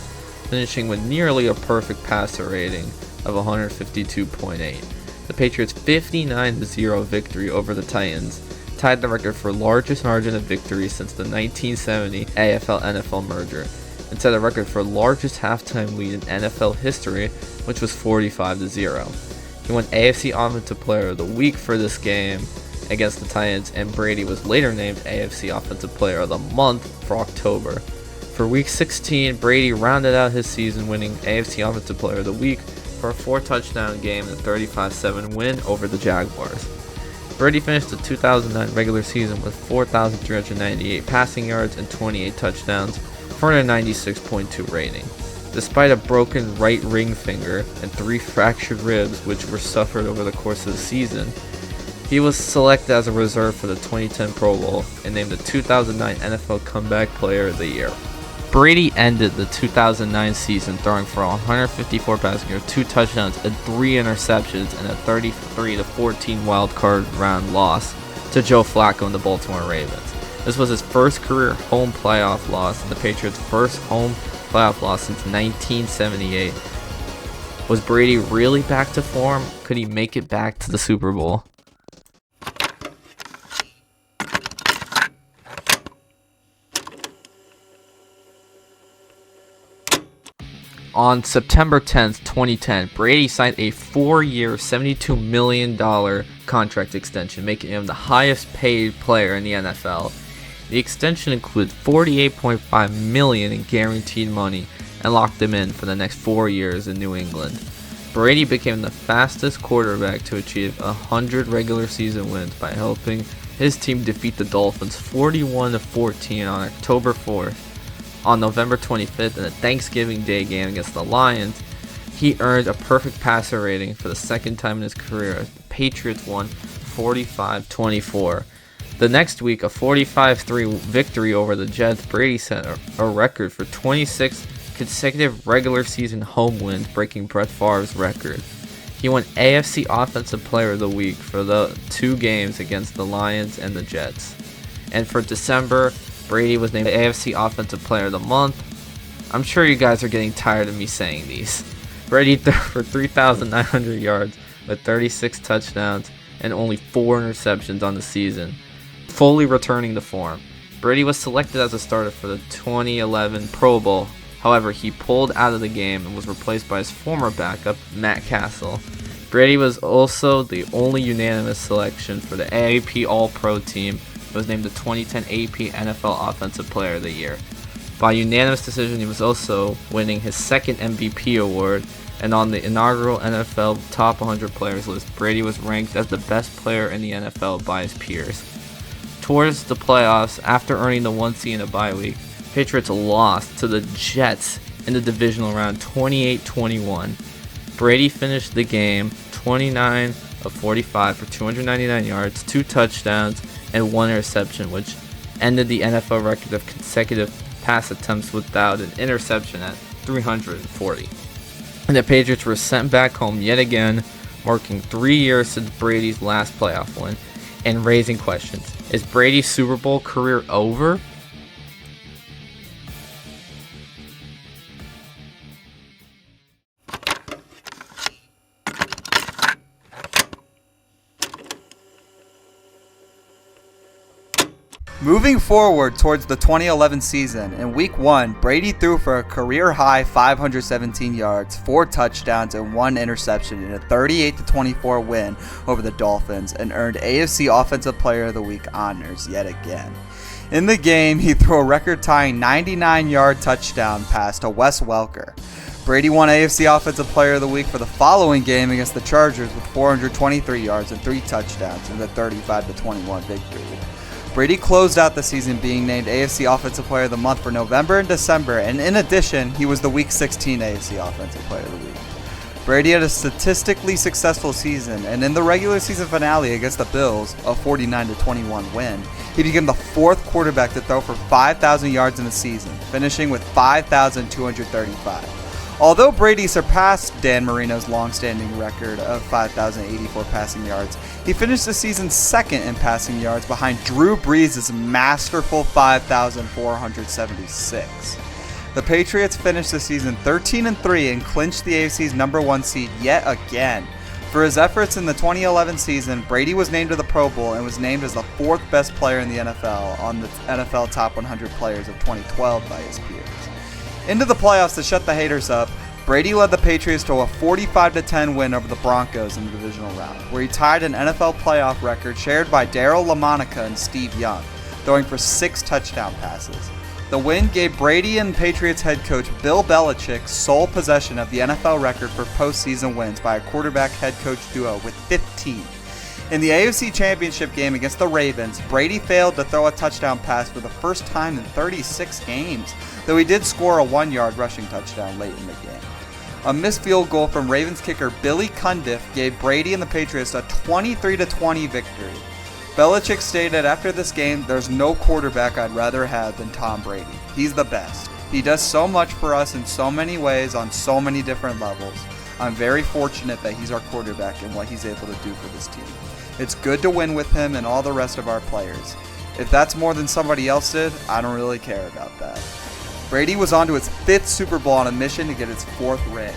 finishing with nearly a perfect passer rating of 152.8. The Patriots' 59-0 victory over the Titans tied the record for largest margin of victory since the 1970 AFL-NFL merger, and set a record for largest halftime lead in NFL history, which was 45-0. He won AFC Offensive Player of the Week for this game against the Titans, and Brady was later named AFC Offensive Player of the Month for October. For Week 16, Brady rounded out his season winning AFC Offensive Player of the Week for a 4-touchdown game and a 35-7 win over the Jaguars. Brady finished the 2009 regular season with 4,398 passing yards and 28 touchdowns for a 96.2 rating. Despite a broken right ring finger and 3 fractured ribs which were suffered over the course of the season, he was selected as a reserve for the 2010 Pro Bowl and named the 2009 NFL Comeback Player of the Year. Brady ended the 2009 season throwing for 154 passing yards, 2 touchdowns, and 3 interceptions in a 33-14 wild card round loss to Joe Flacco and the Baltimore Ravens. This was his first career home playoff loss and the Patriots' first home playoff loss since 1978. Was Brady really back to form? Could he make it back to the Super Bowl? On September 10th, 2010, Brady signed a 4-year, $72 million contract extension, making him the highest paid player in the NFL. The extension included $48.5 million in guaranteed money and locked him in for the next 4 years in New England. Brady became the fastest quarterback to achieve 100 regular season wins by helping his team defeat the Dolphins 41-14 on October 4th. On November 25th, in a Thanksgiving Day game against the Lions, he earned a perfect passer rating for the second time in his career as the Patriots won 45-24. The next week, a 45-3 victory over the Jets, Brady set a record for 26 consecutive regular season home wins, breaking Brett Favre's record. He won AFC Offensive Player of the Week for the 2 games against the Lions and the Jets. And for December, Brady was named AFC Offensive Player of the Month. I'm sure you guys are getting tired of me saying these. Brady threw for 3,900 yards with 36 touchdowns and only 4 interceptions on the season, fully returning to form. Brady was selected as a starter for the 2011 Pro Bowl. However, he pulled out of the game and was replaced by his former backup, Matt Castle. Brady was also the only unanimous selection for the AP All-Pro team. He was named the 2010 AP NFL Offensive Player of the Year. By unanimous decision, he was also winning his second MVP award, and on the inaugural NFL Top 100 Players list, Brady was ranked as the best player in the NFL by his peers. Towards the playoffs, after earning the 1 seed in a bye week, Patriots lost to the Jets in the divisional round 28-21. Brady finished the game 29 of 45 for 299 yards, 2 touchdowns, and 1 interception, which ended the NFL record of consecutive pass attempts without an interception at 340. And the Patriots were sent back home yet again, marking 3 years since Brady's last playoff win, and raising questions. Is Brady's Super Bowl career over? Moving forward towards the 2011 season, in Week 1, Brady threw for a career-high 517 yards, 4 touchdowns, and 1 interception in a 38-24 win over the Dolphins and earned AFC Offensive Player of the Week honors yet again. In the game, he threw a record-tying 99-yard touchdown pass to Wes Welker. Brady won AFC Offensive Player of the Week for the following game against the Chargers with 423 yards and 3 touchdowns in the 35-21 victory. Brady closed out the season being named AFC Offensive Player of the Month for November and December, and in addition, he was the Week 16 AFC Offensive Player of the Week. Brady had a statistically successful season, and in the regular season finale against the Bills, a 49-21 win, he became the 4th quarterback to throw for 5,000 yards in a season, finishing with 5,235. Although Brady surpassed Dan Marino's long-standing record of 5,084 passing yards, he finished the season 2nd in passing yards behind Drew Brees' masterful 5,476. The Patriots finished the season 13-3 and clinched the AFC's number 1 seed yet again. For his efforts in the 2011 season, Brady was named to the Pro Bowl and was named as the 4th best player in the NFL on the NFL Top 100 Players of 2012 by his peers. Into the playoffs to shut the haters up, Brady led the Patriots to a 45-10 win over the Broncos in the divisional round, where he tied an NFL playoff record shared by Darryl LaMonica and Steve Young, throwing for 6 touchdown passes. The win gave Brady and Patriots head coach Bill Belichick sole possession of the NFL record for postseason wins by a quarterback-head coach duo with 15. In the AFC Championship game against the Ravens, Brady failed to throw a touchdown pass for the first time in 36 games, though he did score a 1-yard rushing touchdown late in the game. A missed field goal from Ravens kicker Billy Cundiff gave Brady and the Patriots a 23-20 victory. Belichick stated after this game, "There's no quarterback I'd rather have than Tom Brady. He's the best. He does so much for us in so many ways on so many different levels. I'm very fortunate that he's our quarterback and what he's able to do for this team. It's good to win with him and all the rest of our players. If that's more than somebody else did, I don't really care about that." Brady was on to its 5th Super Bowl on a mission to get its 4th ring.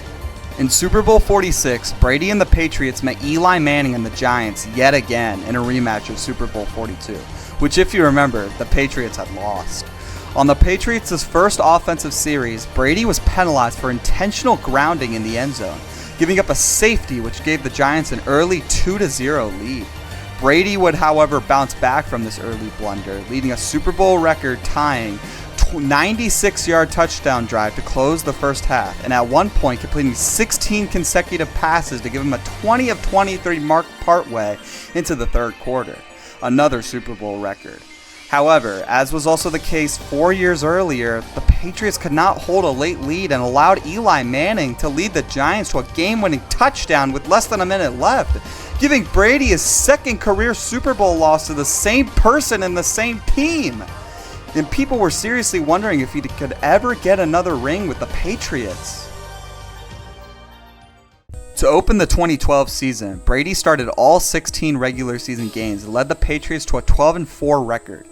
In Super Bowl 46, Brady and the Patriots met Eli Manning and the Giants yet again in a rematch of Super Bowl 42, which if you remember, the Patriots had lost. On the Patriots' first offensive series, Brady was penalized for intentional grounding in the end zone, giving up a safety which gave the Giants an early 2-0 lead. Brady would, however, bounce back from this early blunder, leading a Super Bowl record-tying 96-yard touchdown drive to close the first half, and at one point completing 16 consecutive passes to give him a 20 of 23 mark partway into the third quarter. Another Super Bowl record. However, as was also the case 4 years earlier, the Patriots could not hold a late lead and allowed Eli Manning to lead the Giants to a game-winning touchdown with less than a minute left, giving Brady his second career Super Bowl loss to the same person and the same team. And people were seriously wondering if he could ever get another ring with the Patriots. To open the 2012 season, Brady started all 16 regular season games and led the Patriots to a 12-4 record.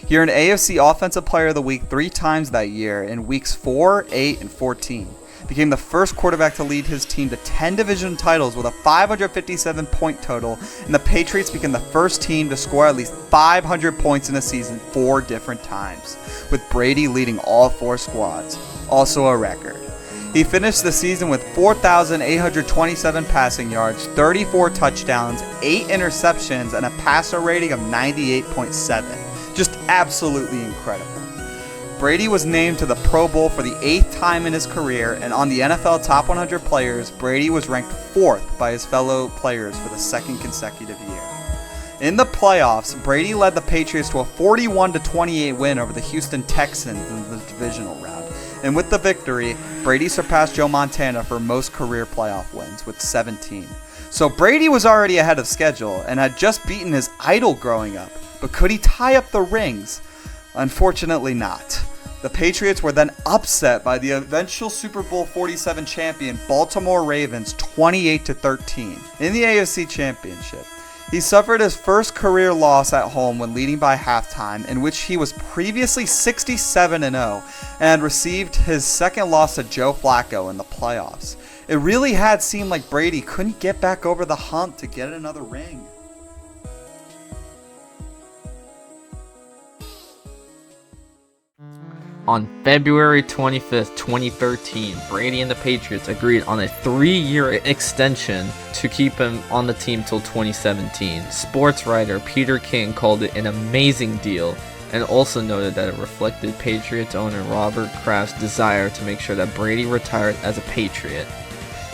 He earned AFC Offensive Player of the Week 3 times that year in weeks 4, 8, and 14. Became the first quarterback to lead his team to 10 division titles with a 557-point total, and the Patriots became the first team to score at least 500 points in a season 4 different times, with Brady leading all 4 squads, also a record. He finished the season with 4,827 passing yards, 34 touchdowns, 8 interceptions, and a passer rating of 98.7. Just absolutely incredible. Brady was named to the Pro Bowl for the 8th time in his career, and on the NFL Top 100 Players, Brady was ranked 4th by his fellow players for the second consecutive year. In the playoffs, Brady led the Patriots to a 41-28 win over the Houston Texans in the divisional round, and with the victory, Brady surpassed Joe Montana for most career playoff wins with 17. So Brady was already ahead of schedule and had just beaten his idol growing up, but could he tie up the rings? Unfortunately not. The Patriots were then upset by the eventual Super Bowl 47 champion Baltimore Ravens 28-13 in the AFC Championship. He suffered his first career loss at home when leading by halftime, in which he was previously 67-0 and received his second loss to Joe Flacco in the playoffs. It really had seemed like Brady couldn't get back over the hump to get another ring. On February 25th, 2013, Brady and the Patriots agreed on a 3-year extension to keep him on the team till 2017. Sports writer Peter King called it an amazing deal and also noted that it reflected Patriots owner Robert Kraft's desire to make sure that Brady retired as a Patriot.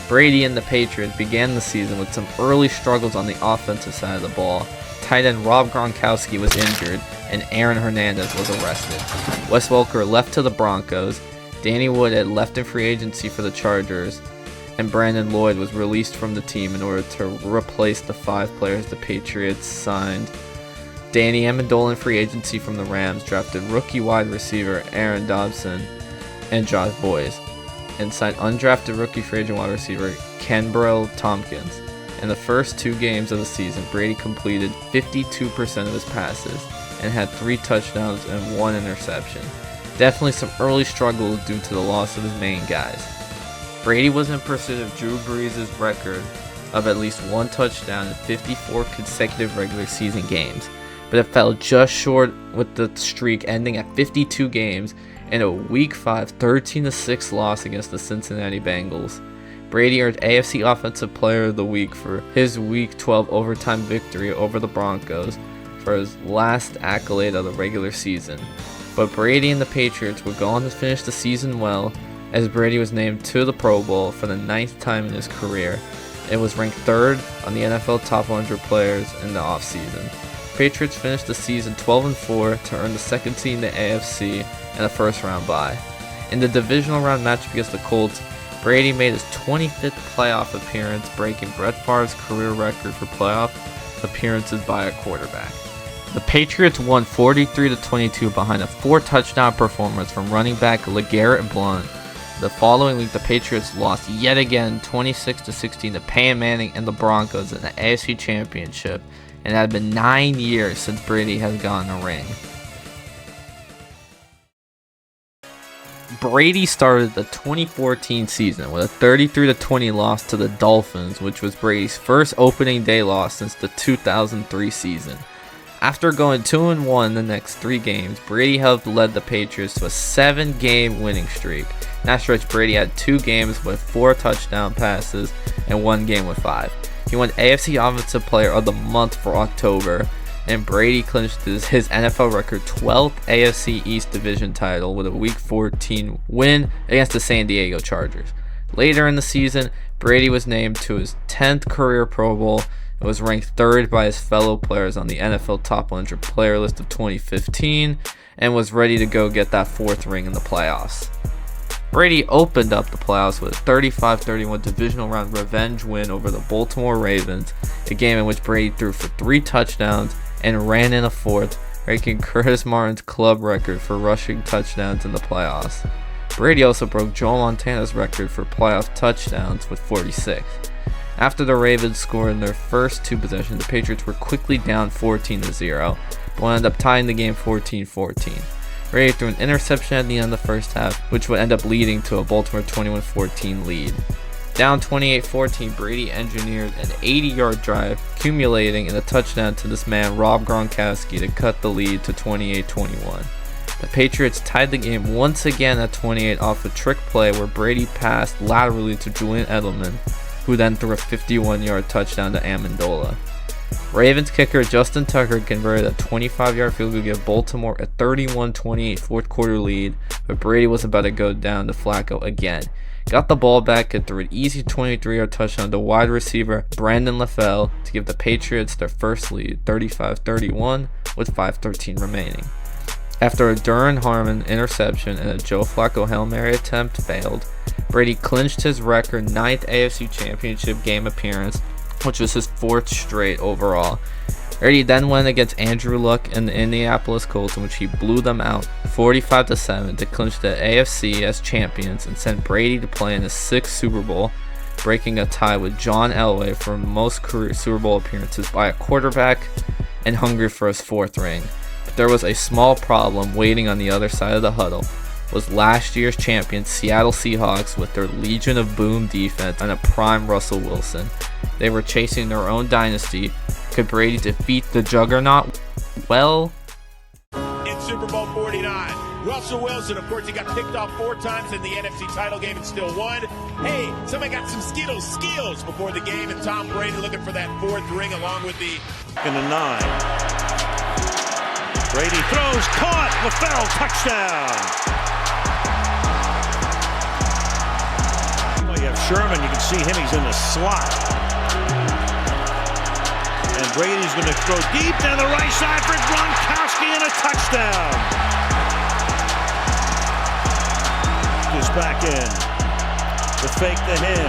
Brady and the Patriots began the season with some early struggles on the offensive side of the ball. Tight end Rob Gronkowski was injured, and Aaron Hernandez was arrested. Wes Welker left to the Broncos, Danny Wood had left in free agency for the Chargers, and Brandon Lloyd was released from the team in order to replace the 5 players the Patriots signed. Danny Amendola in free agency from the Rams drafted rookie wide receiver Aaron Dobson and Josh Boyes, and signed undrafted rookie free agent wide receiver Kenbrell Tompkins. In the first 2 games of the season, Brady completed 52% of his passes and had 3 touchdowns and 1 interception. Definitely some early struggles due to the loss of his main guys. Brady was in pursuit of Drew Brees' record of at least 1 touchdown in 54 consecutive regular season games, but it fell just short with the streak ending at 52 games in a Week 5 13-6 loss against the Cincinnati Bengals. Brady earned AFC Offensive Player of the Week for his Week 12 overtime victory over the Broncos for his last accolade of the regular season. But Brady and the Patriots would go on to finish the season well, as Brady was named to the Pro Bowl for the 9th time in his career. It was ranked 3rd on the NFL Top 100 Players in the offseason. Patriots finished the season 12-4 to earn the 2nd seed in the AFC and a first-round bye. In the divisional round matchup against the Colts, Brady made his 25th playoff appearance, breaking Brett Favre's career record for playoff appearances by a quarterback. The Patriots won 43-22 behind a 4-touchdown performance from running back LeGarrette Blount. The following week, the Patriots lost yet again 26-16 to Peyton Manning and the Broncos in the AFC Championship, and it had been 9 years since Brady has gotten a ring. Brady started the 2014 season with a 33-20 loss to the Dolphins, which was Brady's first opening day loss since the 2003 season. After going 2-1 the next 3 games, Brady helped lead the Patriots to a 7-game winning streak. In that stretch, Brady had 2 games with 4 touchdown passes and 1 game with 5. He won AFC Offensive Player of the Month for October, and Brady clinched his NFL record 12th AFC East Division title with a Week 14 win against the San Diego Chargers. Later in the season, Brady was named to his 10th career Pro Bowl and was ranked 3rd by his fellow players on the NFL Top 100 player list of 2015 and was ready to go get that 4th ring in the playoffs. Brady opened up the playoffs with a 35-31 divisional round revenge win over the Baltimore Ravens, a game in which Brady threw for 3 touchdowns and ran in a 4th, breaking Curtis Martin's club record for rushing touchdowns in the playoffs. Brady also broke Joe Montana's record for playoff touchdowns with 46. After the Ravens scored in their first 2 possessions, the Patriots were quickly down 14-0, but wound up tying the game 14-14. Brady threw an interception at the end of the first half, which would end up leading to a Baltimore 21-14 lead. Down 28-14, Brady engineered an 80-yard drive, accumulating in a touchdown to this man Rob Gronkowski to cut the lead to 28-21. The Patriots tied the game once again at 28 off a trick play where Brady passed laterally to Julian Edelman, who then threw a 51-yard touchdown to Amendola. Ravens kicker Justin Tucker converted a 25-yard field goal to give Baltimore a 31-28 fourth quarter lead, but Brady was about to go down to Flacco again. Got the ball back and threw an easy 23-yard touchdown to wide receiver Brandon LaFell to give the Patriots their first lead, 35-31, with 5:13 remaining. After a Duran Harmon interception and a Joe Flacco Hail Mary attempt failed, Brady clinched his record 9th AFC Championship game appearance, which was his 4th straight overall. Brady then went against Andrew Luck and the Indianapolis Colts, in which he blew them out 45-7 to clinch the AFC as champions and sent Brady to play in his 6th Super Bowl, breaking a tie with John Elway for most career Super Bowl appearances by a quarterback and hungry for his 4th ring. But there was a small problem waiting on the other side of the huddle. Was last year's champions Seattle Seahawks with their Legion of Boom defense and a prime Russell Wilson. They were chasing their own dynasty. Could Brady defeat the juggernaut? Well, In Super Bowl 49, Russell Wilson, of course, he got picked off 4 times in the NFC title game and still won. Hey, somebody got some skills before the game, and Tom Brady looking for that 4th ring along with the... In the 9. Brady throws, caught, LaFell, touchdown. Well, you have Sherman, you can see him, he's in the slot. And Brady's going to throw deep down the right side for Gronkowski and a touchdown. Goes back in. The fake to him.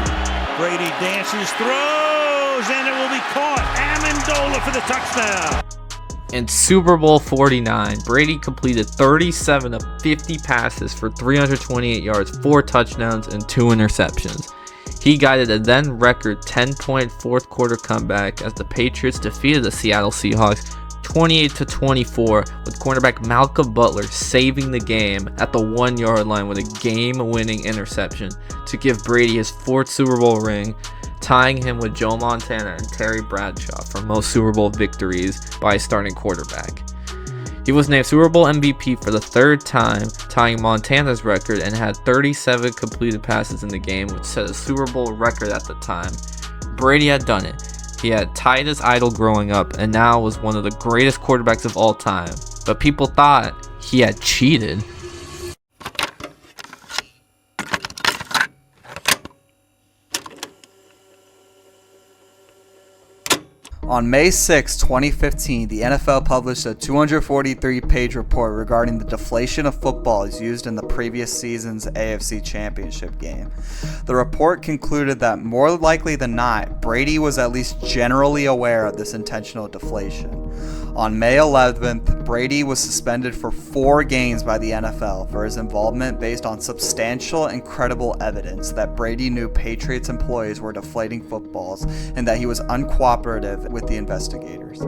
Brady dances, throws, and it will be caught. Amendola for the touchdown. in Super Bowl 49, Brady completed 37 of 50 passes for 328 yards, 4 touchdowns, and 2 interceptions. He guided a then record 10-point fourth quarter comeback as the Patriots defeated the Seattle Seahawks 28-24, with cornerback Malcolm Butler saving the game at the 1-yard line with a game-winning interception to give Brady his 4th Super Bowl ring, tying him with Joe Montana and Terry Bradshaw for most Super Bowl victories by a starting quarterback. He was named Super Bowl MVP for the 3rd time, tying Montana's record, and had 37 completed passes in the game, which set a Super Bowl record at the time. Brady had done it. He had tied his idol growing up and now was one of the greatest quarterbacks of all time. But people thought he had cheated. On May 6, 2015, the NFL published a 243-page report regarding the deflation of footballs used in the previous season's AFC Championship game. The report concluded that more likely than not, Brady was at least generally aware of this intentional deflation. On May 11th, Brady was suspended for 4 games by the NFL for his involvement based on substantial and credible evidence that Brady knew Patriots employees were deflating footballs and that he was uncooperative with the investigators.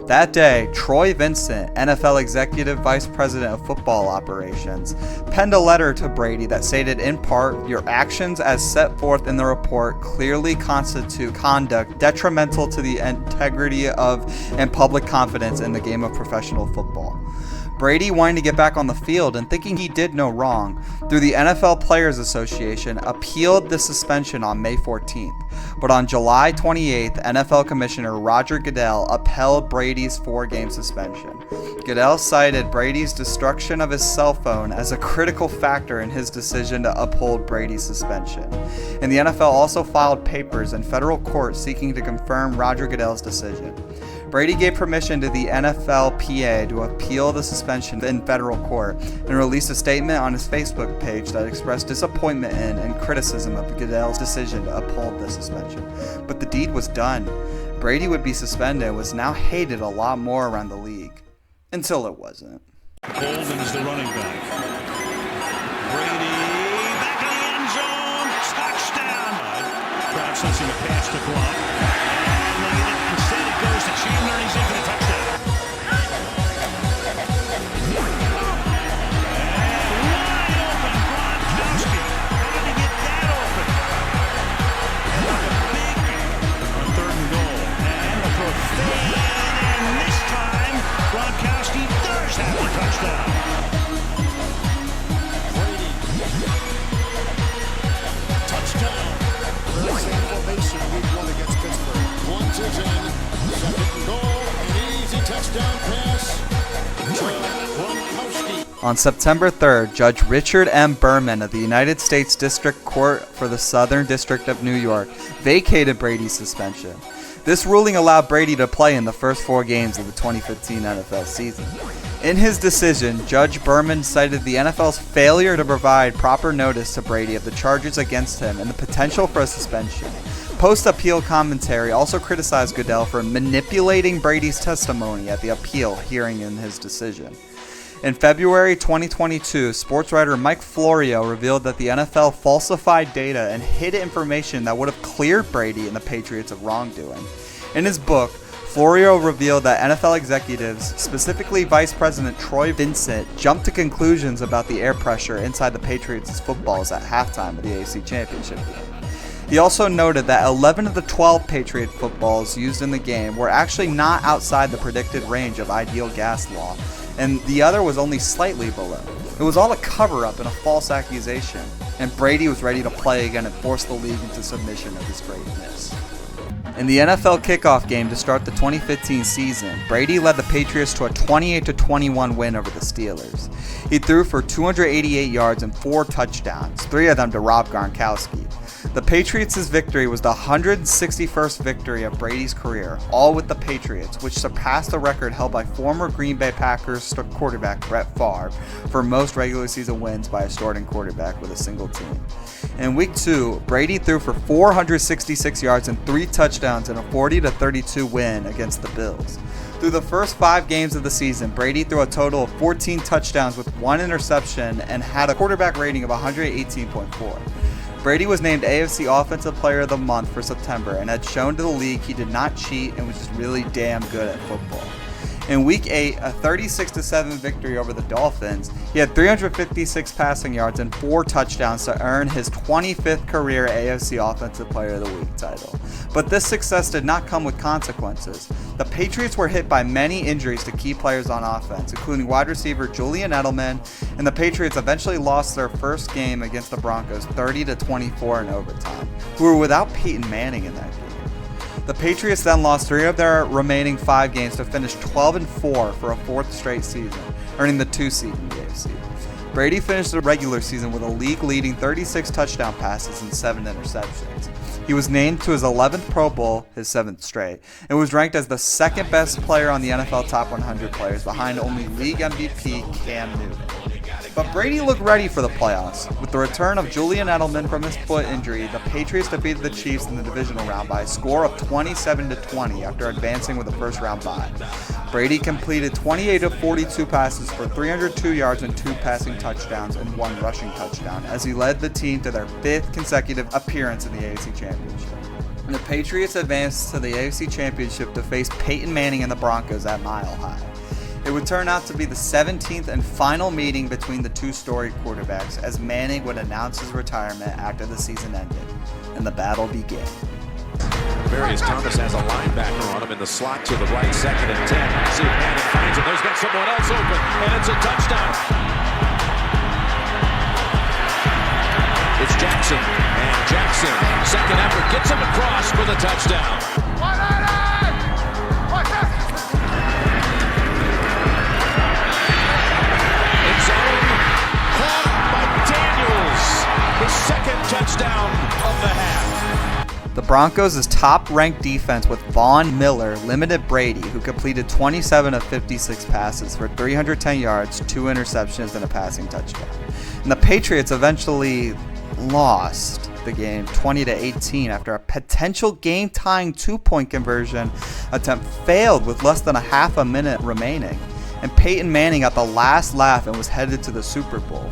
That day, Troy Vincent, NFL Executive Vice President of Football Operations, penned a letter to Brady that stated in part, "Your actions as set forth in the report clearly constitute conduct detrimental to the integrity of and public confidence performance in the game of professional football. Brady, wanting to get back on the field and thinking he did no wrong, through the NFL Players Association, appealed the suspension on May 14th. But on July 28th, NFL Commissioner Roger Goodell upheld Brady's 4-game suspension. Goodell cited Brady's destruction of his cell phone as a critical factor in his decision to uphold Brady's suspension. And the NFL also filed papers in federal court seeking to confirm Roger Goodell's decision. Brady gave permission to the NFLPA to appeal the suspension in federal court and released a statement on his Facebook page that expressed disappointment in and criticism of Goodell's decision to uphold the suspension. But the deed was done. Brady would be suspended and was now hated a lot more around the league. Until it wasn't. Bolden's the running back. Brady back in the end zone. Touchdown. Crowd sensing a pass to block. And look at it. Instead it goes to Chandler and he's in for the touchdown. And wide open. Gronkowski. How did he get that open? Big on 3rd and goal. And a throw fade. And this time Gronkowski does have the touchdown. Brady. Touchdown. Same formation week 1 against Pittsburgh. 1-10. 2nd and goal. An easy touchdown pass to Gronkowski. On September 3rd, Judge Richard M. Berman of the United States District Court for the Southern District of New York vacated Brady's suspension. This ruling allowed Brady to play in the first 4 games of the 2015 NFL season. In his decision, Judge Berman cited the NFL's failure to provide proper notice to Brady of the charges against him and the potential for a suspension. Post-appeal commentary also criticized Goodell for manipulating Brady's testimony at the appeal hearing in his decision. In February 2022, sports writer Mike Florio revealed that the NFL falsified data and hid information that would have cleared Brady and the Patriots of wrongdoing. In his book, Florio revealed that NFL executives, specifically Vice President Troy Vincent, jumped to conclusions about the air pressure inside the Patriots' footballs at halftime of the AFC Championship game. He also noted that 11 of the 12 Patriot footballs used in the game were actually not outside the predicted range of ideal gas law, and the other was only slightly below. It was all a cover-up and a false accusation, and Brady was ready to play again and force the league into submission of his greatness. In the NFL kickoff game to start the 2015 season, Brady led the Patriots to a 28-21 win over the Steelers. He threw for 288 yards and 4 touchdowns, 3 of them to Rob Gronkowski. The Patriots' victory was the 161st victory of Brady's career, all with the Patriots, which surpassed the record held by former Green Bay Packers quarterback Brett Favre for most regular season wins by a starting quarterback with a single team. In Week 2, Brady threw for 466 yards and 3 touchdowns in a 40-32 win against the Bills. Through the first 5 games of the season, Brady threw a total of 14 touchdowns with 1 interception and had a quarterback rating of 118.4. Brady was named AFC Offensive Player of the Month for September and had shown to the league he did not cheat and was just really damn good at football. In Week 8, a 36-7 victory over the Dolphins, he had 356 passing yards and 4 touchdowns to earn his 25th career AFC Offensive Player of the Week title. But this success did not come with consequences. The Patriots were hit by many injuries to key players on offense, including wide receiver Julian Edelman, and the Patriots eventually lost their first game against the Broncos 30-24 in overtime, who were without Peyton Manning in that game. The Patriots then lost 3 of their remaining 5 games to finish 12-4 for a 4th straight season, earning the 2 seed in the AFC. Brady finished the regular season with a league-leading 36 touchdown passes and 7 interceptions. He was named to his 11th Pro Bowl, his 7th straight, and was ranked as the 2nd best player on the NFL Top 100 players, behind only league MVP Cam Newton. But Brady looked ready for the playoffs. With the return of Julian Edelman from his foot injury, the Patriots defeated the Chiefs in the divisional round by a score of 27-20 after advancing with a first-round bye. Brady completed 28 of 42 passes for 302 yards and 2 passing touchdowns and 1 rushing touchdown as he led the team to their 5th consecutive appearance in the AFC Championship. The Patriots advanced to the AFC Championship to face Peyton Manning and the Broncos at Mile High. It would turn out to be the 17th and final meeting between the 2 storied quarterbacks as Manning would announce his retirement after the season ended, and the battle began. Demarius Thomas has a linebacker on him in the slot to the right, 2nd and 10. See if Manning finds him. There's got someone else open, and it's a touchdown. It's Jackson, and Jackson, second effort, gets him across for the touchdown. It's caught by Daniels, his second touchdown of the half. The Broncos' top-ranked defense with Von Miller limited Brady, who completed 27 of 56 passes for 310 yards, 2 interceptions, and a passing touchdown. And the Patriots eventually lost the game 20-18 after a potential game-tying 2-point conversion attempt failed with less than a half a minute remaining. And Peyton Manning got the last laugh and was headed to the Super Bowl.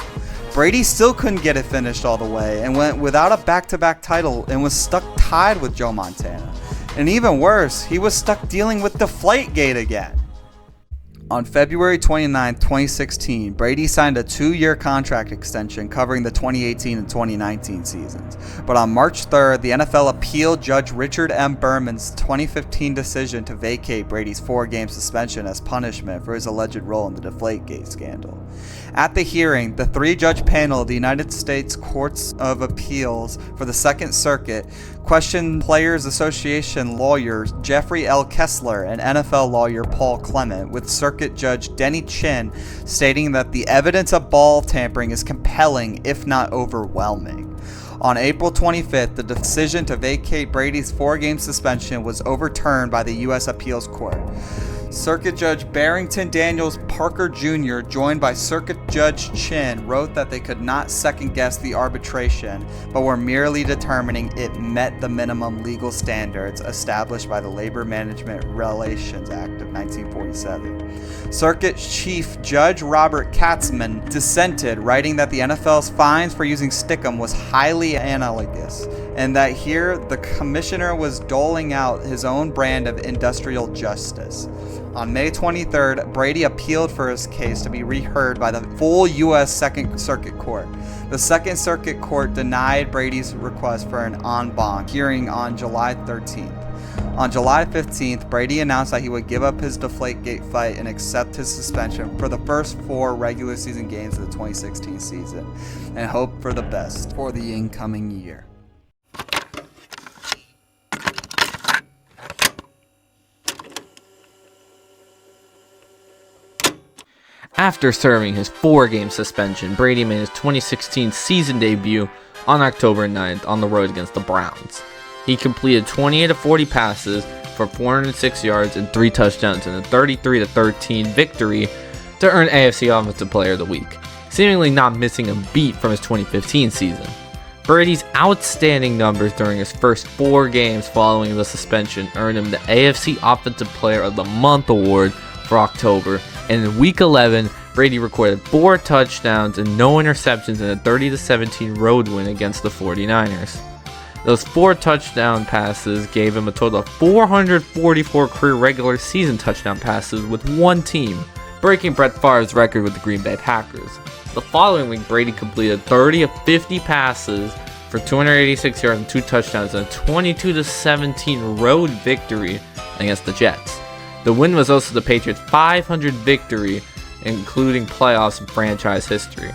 Brady still couldn't get it finished all the way and went without a back-to-back title and was stuck tied with Joe Montana. And even worse, he was stuck dealing with Deflategate again. On February 29, 2016, Brady signed a 2-year contract extension covering the 2018 and 2019 seasons. But on March 3rd, the NFL appealed Judge Richard M. Berman's 2015 decision to vacate Brady's 4-game suspension as punishment for his alleged role in the Deflategate scandal. At the hearing, the 3-judge panel of the United States Courts of Appeals for the Second Circuit questioned Players Association lawyer Jeffrey L. Kessler and NFL lawyer Paul Clement, with Circuit Judge Denny Chin stating that the evidence of ball tampering is compelling, if not overwhelming. On April 25th, the decision to vacate Brady's 4-game suspension was overturned by the U.S. Appeals Court. Circuit Judge Barrington Daniels Parker Jr., joined by Circuit Judge Chin, wrote that they could not second-guess the arbitration, but were merely determining it met the minimum legal standards established by the Labor Management Relations Act of 1947. Circuit Chief Judge Robert Katzman dissented, writing that the NFL's fines for using stickum was highly analogous, and that here the commissioner was doling out his own brand of industrial justice. On May 23rd, Brady appealed for his case to be reheard by the full U.S. Second Circuit Court. The Second Circuit Court denied Brady's request for an en banc hearing on July 13th. On July 15th, Brady announced that he would give up his Deflategate fight and accept his suspension for the first 4 regular season games of the 2016 season, and hope for the best for the incoming year. After serving his 4-game suspension, Brady made his 2016 season debut on October 9th on the road against the Browns. He completed 28 of 40 passes for 406 yards and 3 touchdowns in a 33-13 victory to earn AFC Offensive Player of the Week, seemingly not missing a beat from his 2015 season. Brady's outstanding numbers during his first 4 games following the suspension earned him the AFC Offensive Player of the Month award for October, and in Week 11, Brady recorded 4 touchdowns and no interceptions in a 30-17 road win against the 49ers. Those 4 touchdown passes gave him a total of 444 career regular season touchdown passes with one team, breaking Brett Favre's record with the Green Bay Packers. The following week, Brady completed 30 of 50 passes for 286 yards and 2 touchdowns in a 22-17 road victory against the Jets. The win was also the Patriots' 500th victory, including playoffs in franchise history.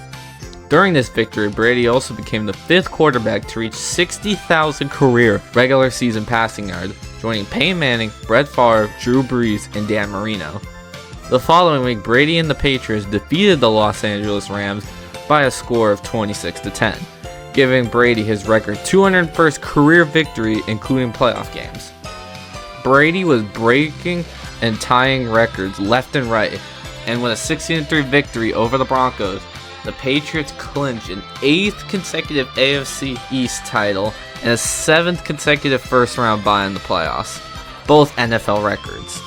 During this victory, Brady also became the 5th quarterback to reach 60,000 career regular season passing yards, joining Peyton Manning, Brett Favre, Drew Brees, and Dan Marino. The following week, Brady and the Patriots defeated the Los Angeles Rams by a score of 26-10, giving Brady his record 201st career victory, including playoff games. Brady was breaking and tying records left and right, and with a 16-3 victory over the Broncos, the Patriots clinched an 8th consecutive AFC East title and a 7th consecutive first-round bye in the playoffs, both NFL records.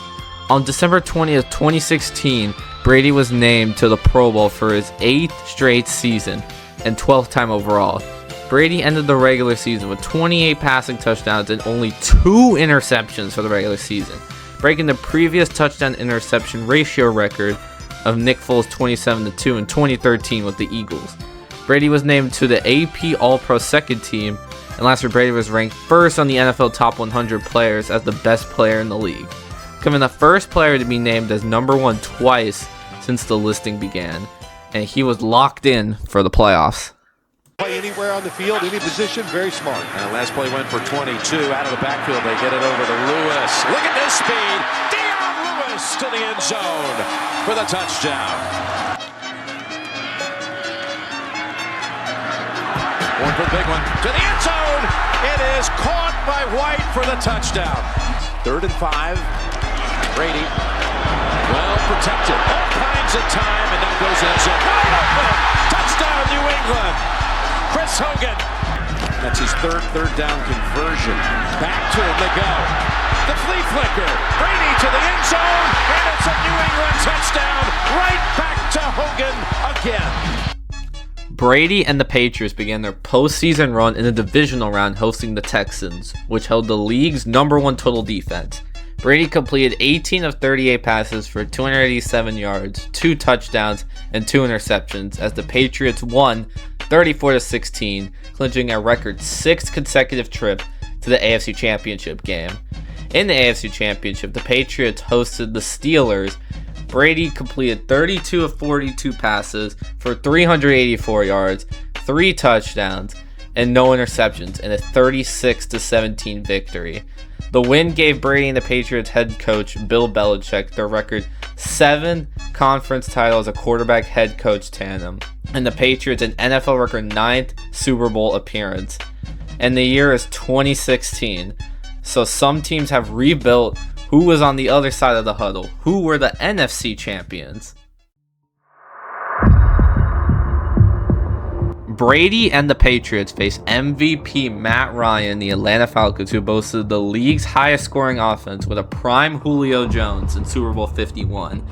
On December 20th, 2016, Brady was named to the Pro Bowl for his 8th straight season and 12th time overall. Brady ended the regular season with 28 passing touchdowns and only 2 interceptions for the regular season, breaking the previous touchdown-interception ratio record of Nick Foles' 27-2 in 2013 with the Eagles. Brady was named to the AP All-Pro second team And last year, Brady was ranked first on the NFL Top 100 players as the best player in the league, becoming the first player to be named as number 1 twice since the listing began, and he was locked in for the playoffs. Play anywhere on the field, any position, very smart. And last play went for 22 out of the backfield. They get it over to Lewis. Look at this speed. Dion Lewis to the end zone for the touchdown. One for the big one to the end zone. It is caught by White for the touchdown. 3rd and 5. Brady, well protected, all kinds of time, and now goes end zone. Wide open. Touchdown, New England. Chris Hogan. That's his third down conversion. Back to him they go. The flea flicker. Brady to the end zone, and it's a New England touchdown. Right back to Hogan again. Brady and the Patriots began their postseason run in the divisional round hosting the Texans, which held the league's number 1 total defense. Brady completed 18 of 38 passes for 287 yards, 2 touchdowns, and 2 interceptions as the Patriots won 34-16, clinching a record 6th consecutive trip to the AFC Championship game. In the AFC Championship, the Patriots hosted the Steelers. Brady completed 32 of 42 passes for 384 yards, 3 touchdowns, and no interceptions in a 36-17 victory. The win gave Brady and the Patriots head coach Bill Belichick their record 7 conference titles as a quarterback head coach tandem, and the Patriots an NFL record 9th Super Bowl appearance. And the year is 2016, so some teams have rebuilt. Who was on the other side of the huddle? Who were the NFC champions? Brady and the Patriots faced MVP Matt Ryan, the Atlanta Falcons, who boasted the league's highest scoring offense with a prime Julio Jones in Super Bowl 51.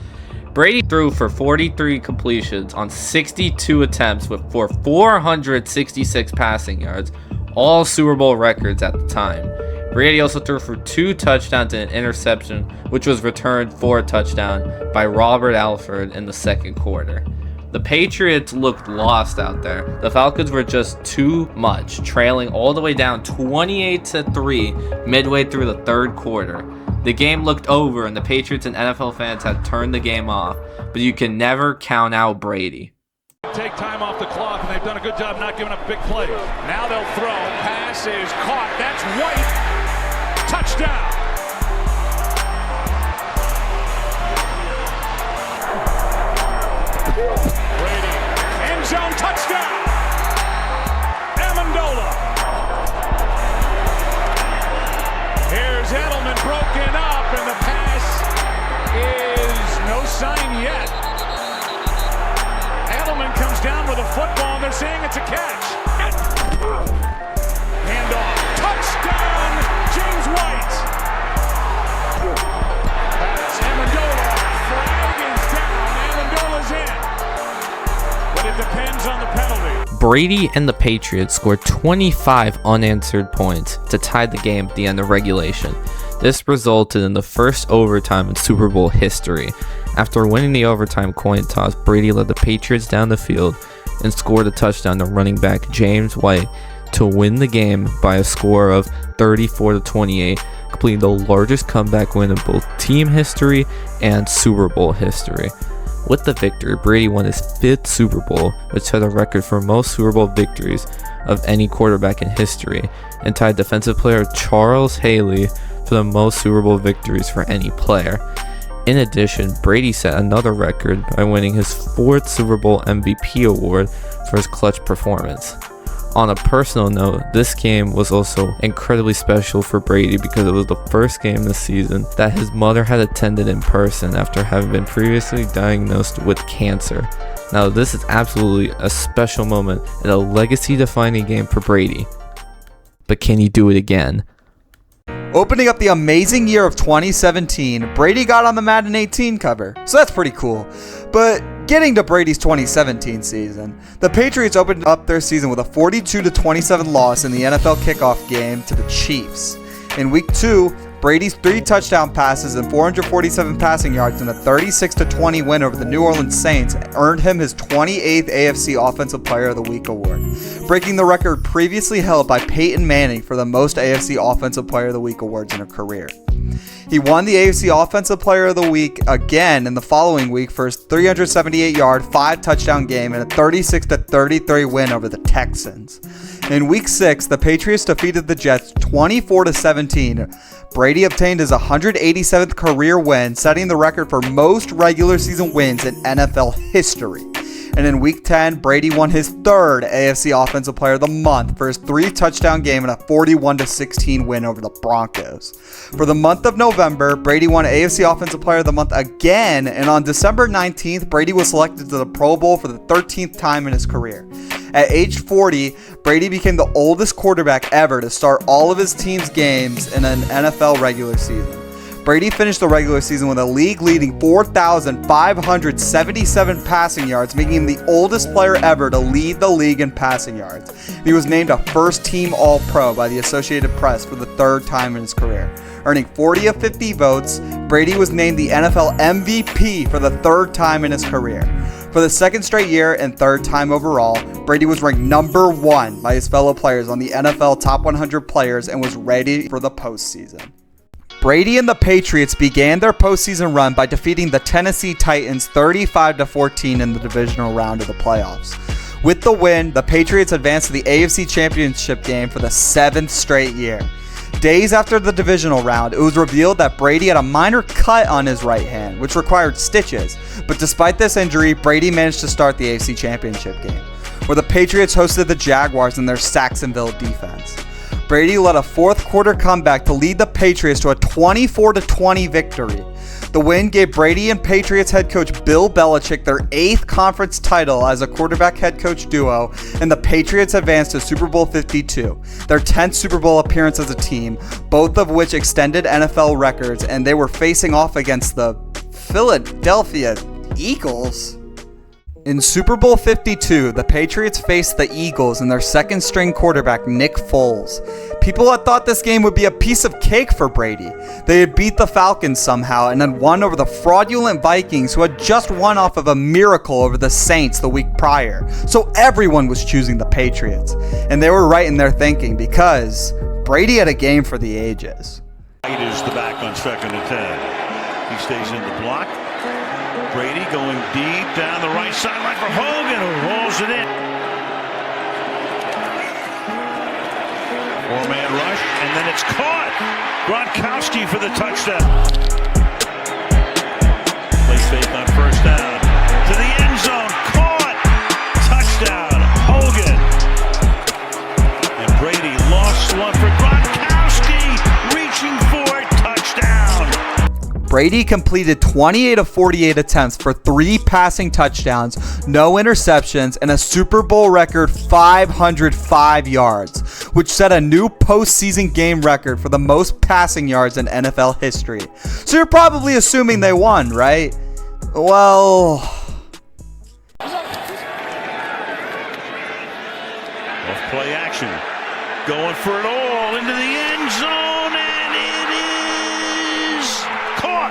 Brady threw for 43 completions on 62 attempts for 466 passing yards, all Super Bowl records at the time. Brady also threw for 2 touchdowns and an interception, which was returned for a touchdown by Robert Alford in the second quarter. The Patriots looked lost out there. The Falcons were just too much, trailing all the way down 28-3 midway through the third quarter. The game looked over and the Patriots and NFL fans had turned the game off, but you can never count out Brady. Take time off the clock, and they've done a good job not giving up big plays. Now they'll throw. Pass is caught. That's White. Touchdown. Brady. End zone touchdown. Amendola. Here's Edelman broken up, and the pass is no sign yet. Edelman comes down with a football, and they're saying it's a catch. Handoff. Touchdown, James White. That's Amendola. Flag is down. Amendola's in. But it depends on the penalty. Brady and the Patriots scored 25 unanswered points to tie the game at the end of regulation. This resulted in the first overtime in Super Bowl history. After winning the overtime coin toss, Brady led the Patriots down the field and scored a touchdown to running back James White to win the game by a score of 34-28, completing the largest comeback win in both team history and Super Bowl history. With the victory, Brady won his 5th Super Bowl, which set a record for most Super Bowl victories of any quarterback in history, and tied defensive player Charles Haley for the most Super Bowl victories for any player. In addition, Brady set another record by winning his 4th Super Bowl MVP award for his clutch performance. On a personal note, this game was also incredibly special for Brady because it was the first game this season that his mother had attended in person after having been previously diagnosed with cancer. Now, this is absolutely a special moment and a legacy-defining game for Brady. But can he do it again? Opening up the amazing year of 2017, Brady got on the Madden 18 cover, so that's pretty cool. But getting to Brady's 2017 season, the Patriots opened up their season with a 42-27 loss in the NFL kickoff game to the Chiefs. In Week 2, Brady's 3 touchdown passes and 447 passing yards in a 36-20 win over the New Orleans Saints earned him his 28th AFC Offensive Player of the Week award, breaking the record previously held by Peyton Manning for the most AFC Offensive Player of the Week awards in a career. He won the AFC Offensive Player of the Week again in the following week for his 378-yard, 5-touchdown game and a 36-33 win over the Texans. In Week 6, the Patriots defeated the Jets 24-17. Brady obtained his 187th career win, setting the record for most regular season wins in NFL history. And in Week 10, Brady won his 3rd AFC Offensive Player of the Month for his 3-touchdown game and a 41-16 win over the Broncos. For the month of November, Brady won AFC Offensive Player of the Month again, and on December 19th, Brady was selected to the Pro Bowl for the 13th time in his career. At age 40, Brady became the oldest quarterback ever to start all of his team's games in an NFL regular season. Brady finished the regular season with a league-leading 4,577 passing yards, making him the oldest player ever to lead the league in passing yards. He was named a first-team All-Pro by the Associated Press for the 3rd time in his career. Earning 40 of 50 votes, Brady was named the NFL MVP for the 3rd time in his career. For the 2nd straight year and 3rd time overall, Brady was ranked number 1 by his fellow players on the NFL Top 100 Players and was ready for the postseason. Brady and the Patriots began their postseason run by defeating the Tennessee Titans 35-14 in the divisional round of the playoffs. With the win, the Patriots advanced to the AFC Championship game for the 7th straight year. Days after the divisional round, it was revealed that Brady had a minor cut on his right hand, which required stitches. But despite this injury, Brady managed to start the AFC Championship game, where the Patriots hosted the Jaguars in their Saxonville defense. Brady led a 4th quarter comeback to lead the Patriots to a 24-20 victory. The win gave Brady and Patriots head coach Bill Belichick their 8th conference title as a quarterback head coach duo, and the Patriots advanced to Super Bowl 52, their 10th Super Bowl appearance as a team, both of which extended NFL records, and they were facing off against the Philadelphia Eagles. In Super Bowl 52, the Patriots faced the Eagles and their 2nd-string quarterback, Nick Foles. People had thought this game would be a piece of cake for Brady. They had beat the Falcons somehow and had won over the fraudulent Vikings, who had just won off of a miracle over the Saints the week prior. So everyone was choosing the Patriots. And they were right in their thinking because Brady had a game for the ages. White is the back on 2nd and 10. He stays in the block. Brady going deep down the right sideline for Hogan, who rolls it in. 4-man rush, and then it's caught. Gronkowski for the touchdown. Play fake on 1st down. To the end zone. Caught. Touchdown. Hogan. And Brady lost one for Gronkowski. Reaching for it. Touchdown. Brady completed 28 of 48 attempts for 3 passing touchdowns, no interceptions, and a Super Bowl record 505 yards, which set a new postseason game record for the most passing yards in NFL history. So you're probably assuming they won, right? Well... Off play action. Going for it all into the end zone, and it is caught.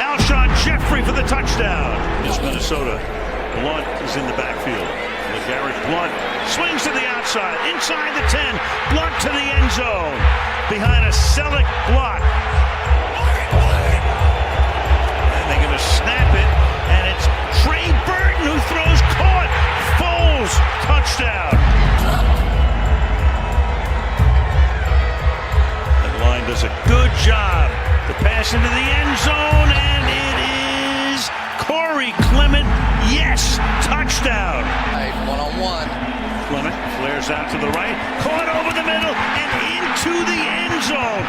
Alshon Jeffrey for the touchdown. It's Minnesota. Blunt is in the backfield. LeGarrette Blunt swings to the outside, inside the 10. Blunt to the end zone. Behind a Selleck block. And they're going to snap it, and it's Trey Burton who throws, caught. Foles, touchdown. The line does a good job to pass into the end zone, and it is Corey Clement. Yes, touchdown. One-on-one. Clement flares out to the right, caught over the middle and into the end zone.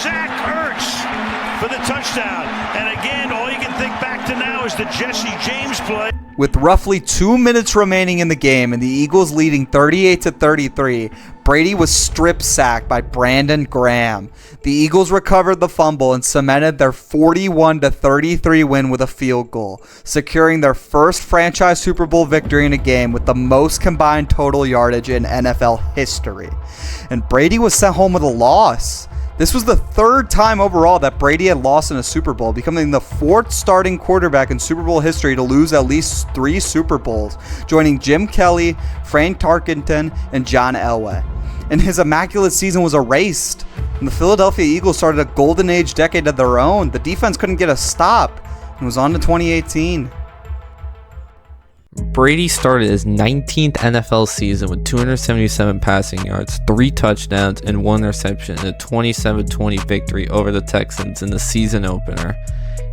Zach Ertz for the touchdown. And again, all you can think back to now is the Jesse James play. With roughly 2 minutes remaining in the game and the Eagles leading 38-33, Brady was strip sacked by Brandon Graham. The Eagles recovered the fumble and cemented their 41-33 win with a field goal, securing their first franchise Super Bowl victory in a game with the most combined total yardage in NFL history. And Brady was sent home with a loss. This was the third time overall that Brady had lost in a Super Bowl, becoming the fourth starting quarterback in Super Bowl history to lose at least 3 Super Bowls, joining Jim Kelly, Frank Tarkenton, and John Elway. And his immaculate season was erased. When the Philadelphia Eagles started a golden age decade of their own, the defense couldn't get a stop, and was on to 2018. Brady started his 19th NFL season with 277 passing yards, 3 touchdowns, and 1 interception in a 27-20 victory over the Texans in the season opener.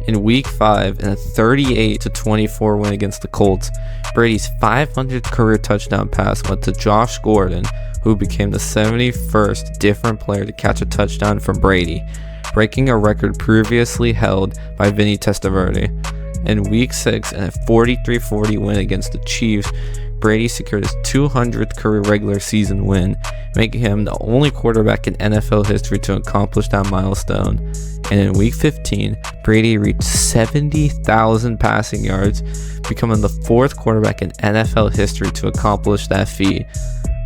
In Week 5, in a 38-24 win against the Colts, Brady's 500th career touchdown pass went to Josh Gordon, who became the 71st different player to catch a touchdown from Brady, breaking a record previously held by Vinny Testaverde. In Week 6, in a 43-40 win against the Chiefs, Brady secured his 200th career regular season win, making him the only quarterback in NFL history to accomplish that milestone. And in Week 15, Brady reached 70,000 passing yards, becoming the 4th quarterback in NFL history to accomplish that feat.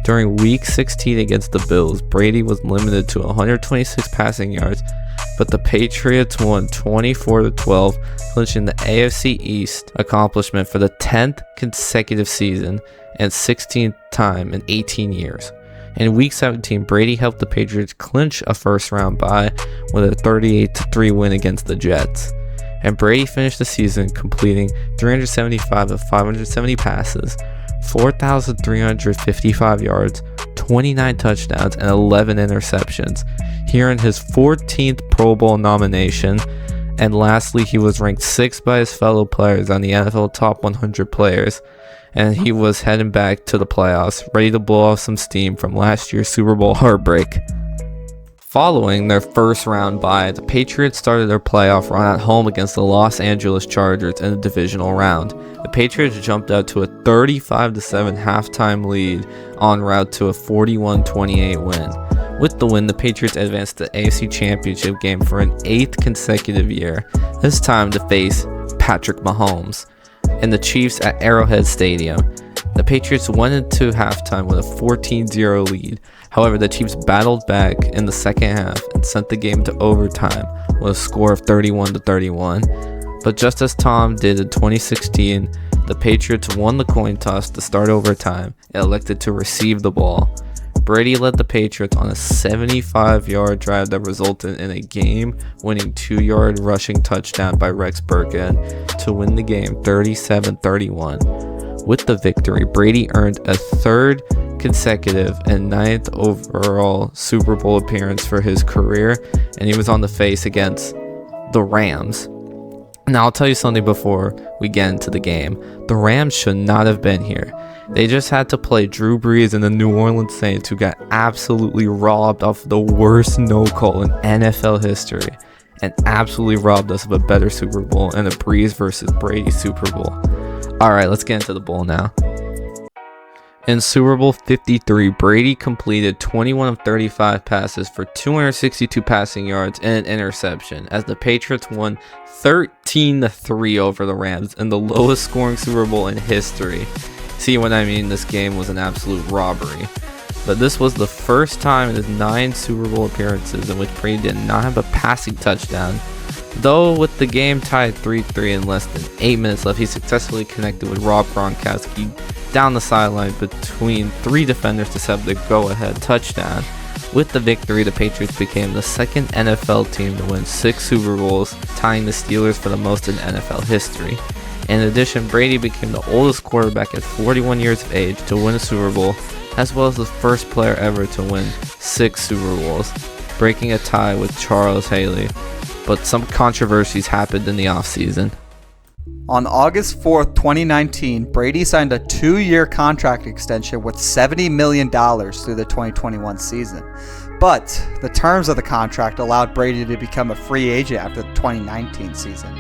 During Week 16 against the Bills, Brady was limited to 126 passing yards, but the Patriots won 24-12, clinching the AFC East accomplishment for the 10th consecutive season and 16th time in 18 years. In Week 17, Brady helped the Patriots clinch a first-round bye with a 38-3 win against the Jets. And Brady finished the season completing 375 of 570 passes, 4,355 yards, 29 touchdowns, and 11 interceptions. He earned his 14th Pro Bowl nomination, and lastly, he was ranked 6th by his fellow players on the NFL Top 100 Players, and he was heading back to the playoffs, ready to blow off some steam from last year's Super Bowl heartbreak. Following their first round bye, the Patriots started their playoff run at home against the Los Angeles Chargers in the divisional round. The Patriots jumped out to a 35-7 halftime lead en route to a 41-28 win. With the win, the Patriots advanced to the AFC Championship game for an 8th consecutive year, this time to face Patrick Mahomes and the Chiefs at Arrowhead Stadium. The Patriots went into halftime with a 14-0 lead. However, the Chiefs battled back in the second half and sent the game to overtime with a score of 31-31. But just as Tom did in 2016, the Patriots won the coin toss to start overtime and elected to receive the ball. Brady led the Patriots on a 75-yard drive that resulted in a game-winning 2-yard rushing touchdown by Rex Burkhead to win the game 37-31. With the victory, Brady earned a 3rd consecutive and 9th overall Super Bowl appearance for his career, and he was on the face against the Rams. Now, I'll tell you something before we get into the game. The Rams should not have been here. They just had to play Drew Brees and the New Orleans Saints, who got absolutely robbed off the worst no-call in NFL history, and absolutely robbed us of a better Super Bowl and a Brees versus Brady Super Bowl. Alright, let's get into the bowl now. In Super Bowl 53, Brady completed 21 of 35 passes for 262 passing yards and an interception, as the Patriots won 13-3 over the Rams in the lowest scoring Super Bowl in history. See what I mean? This game was an absolute robbery. But this was the first time in his 9 Super Bowl appearances in which Brady did not have a passing touchdown. Though with the game tied 3-3 in less than 8 minutes left, he successfully connected with Rob Gronkowski down the sideline between 3 defenders to set up the go-ahead touchdown. With the victory, the Patriots became the 2nd NFL team to win 6 Super Bowls, tying the Steelers for the most in NFL history. In addition, Brady became the oldest quarterback at 41 years of age to win a Super Bowl, as well as the first player ever to win 6 Super Bowls, breaking a tie with Charles Haley. But some controversies happened in the offseason. On August 4th, 2019, Brady signed a 2-year contract extension with $70 million through the 2021 season. But the terms of the contract allowed Brady to become a free agent after the 2019 season.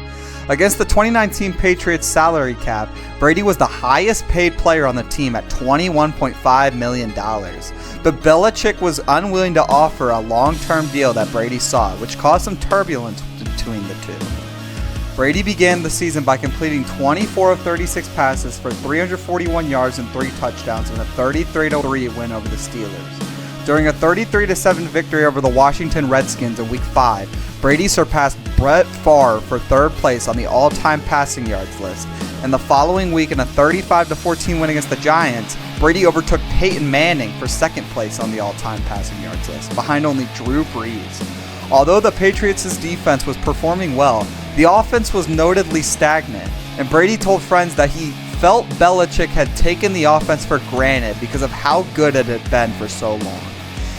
Against the 2019 Patriots salary cap, Brady was the highest paid player on the team at $21.5 million. But Belichick was unwilling to offer a long-term deal that Brady sought, which caused some turbulence between the two. Brady began the season by completing 24 of 36 passes for 341 yards and 3 touchdowns in a 33-3 win over the Steelers. During a 33-7 victory over the Washington Redskins in Week 5, Brady surpassed Brett Favre for third place on the all-time passing yards list. And the following week, in a 35-14 win against the Giants, Brady overtook Peyton Manning for second place on the all-time passing yards list, behind only Drew Brees. Although the Patriots' defense was performing well, the offense was notably stagnant, and Brady told friends that he felt Belichick had taken the offense for granted because of how good it had been for so long.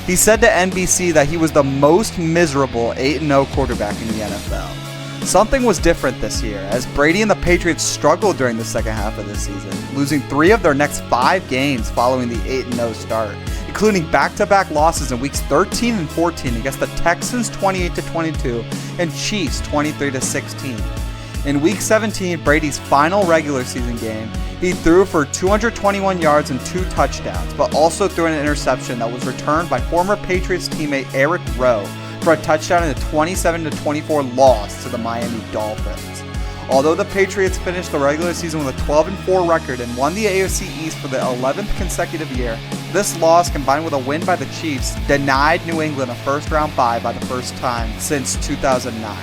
He said to NBC that he was the most miserable 8-0 quarterback in the NFL. Something was different this year, as Brady and the Patriots struggled during the second half of the season, losing 3 of their next 5 games following the 8-0 start, including back-to-back losses in weeks 13 and 14 against the Texans 28-22 and Chiefs 23-16. In Week 17, Brady's final regular season game, he threw for 221 yards and 2 touchdowns, but also threw an interception that was returned by former Patriots teammate Eric Rowe for a touchdown in a 27-24 loss to the Miami Dolphins. Although the Patriots finished the regular season with a 12-4 record and won the AFC East for the 11th consecutive year, this loss, combined with a win by the Chiefs, denied New England a first-round bye by the first time since 2009.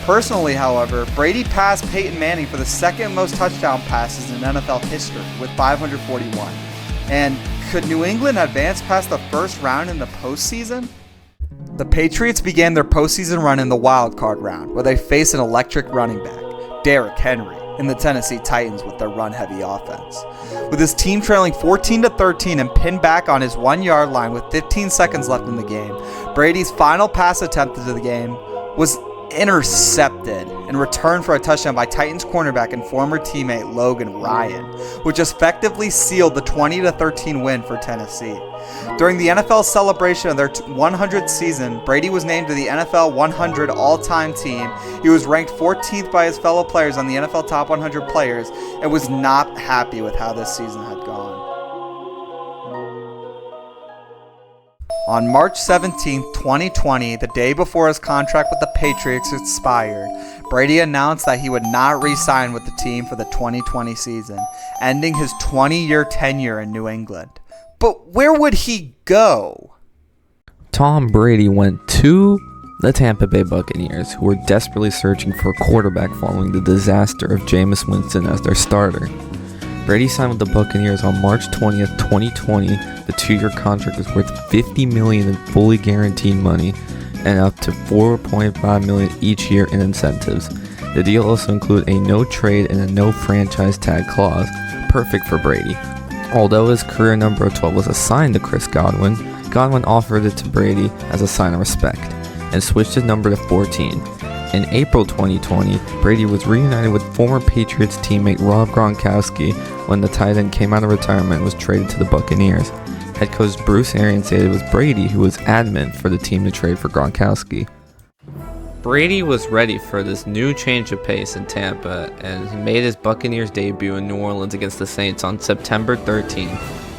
Personally, however, Brady passed Peyton Manning for the second most touchdown passes in NFL history with 541. And could New England advance past the first round in the postseason? The Patriots began their postseason run in the wild card round, where they faced an electric running back, Derrick Henry, in the Tennessee Titans with their run-heavy offense. With his team trailing 14-13 and pinned back on his 1-yard line with 15 seconds left in the game, Brady's final pass attempt into the game was intercepted and returned for a touchdown by Titans cornerback and former teammate Logan Ryan, which effectively sealed the 20-13 win for Tennessee. During the NFL celebration of their 100th season, Brady was named to the NFL 100 all-time team. He was ranked 14th by his fellow players on the NFL Top 100 players and was not happy with how this season had gone. On March 17, 2020, the day before his contract with the Patriots expired, Brady announced that he would not re-sign with the team for the 2020 season, ending his 20-year tenure in New England. But where would he go? Tom Brady went to the Tampa Bay Buccaneers, who were desperately searching for a quarterback following the disaster of Jameis Winston as their starter. Brady signed with the Buccaneers on March 20th, 2020. The 2-year contract was worth $50 million in fully guaranteed money and up to $4.5 million each year in incentives. The deal also included a no trade and a no franchise tag clause, perfect for Brady. Although his career number of 12 was assigned to Chris Godwin, Godwin offered it to Brady as a sign of respect and switched his number to 14. In April 2020, Brady was reunited with former Patriots teammate Rob Gronkowski when the tight end came out of retirement and was traded to the Buccaneers. Head coach Bruce Arians said it was Brady who was adamant for the team to trade for Gronkowski. Brady was ready for this new change of pace in Tampa, and he made his Buccaneers debut in New Orleans against the Saints on September 13.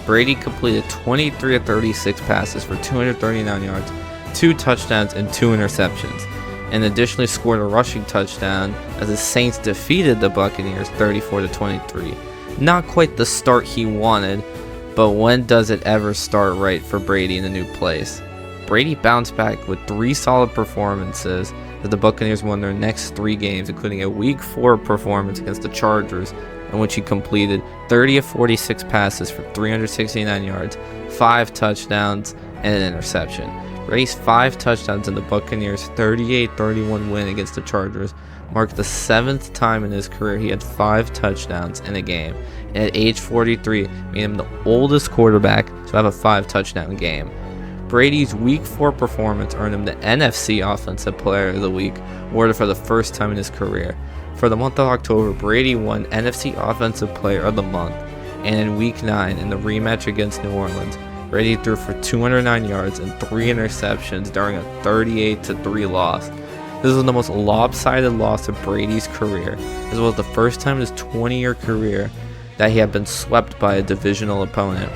Brady completed 23 of 36 passes for 239 yards, 2 touchdowns, and 2 interceptions, and additionally scored a rushing touchdown as the Saints defeated the Buccaneers 34-23. Not quite the start he wanted, but when does it ever start right for Brady in a new place? Brady bounced back with 3 solid performances as the Buccaneers won their next 3 games, including a Week 4 performance against the Chargers, in which he completed 30 of 46 passes for 369 yards, 5 touchdowns, and an interception. Brady's 5 touchdowns in the Buccaneers' 38-31 win against the Chargers marked the 7th time in his career he had 5 touchdowns in a game, and at age 43 made him the oldest quarterback to have a 5-touchdown game. Brady's Week 4 performance earned him the NFC Offensive Player of the Week, awarded for the first time in his career. For the month of October, Brady won NFC Offensive Player of the Month, and in Week 9, in the rematch against New Orleans, Brady threw for 209 yards and 3 interceptions during a 38-3 loss. This was the most lopsided loss of Brady's career. This was the first time in his 20-year career that he had been swept by a divisional opponent.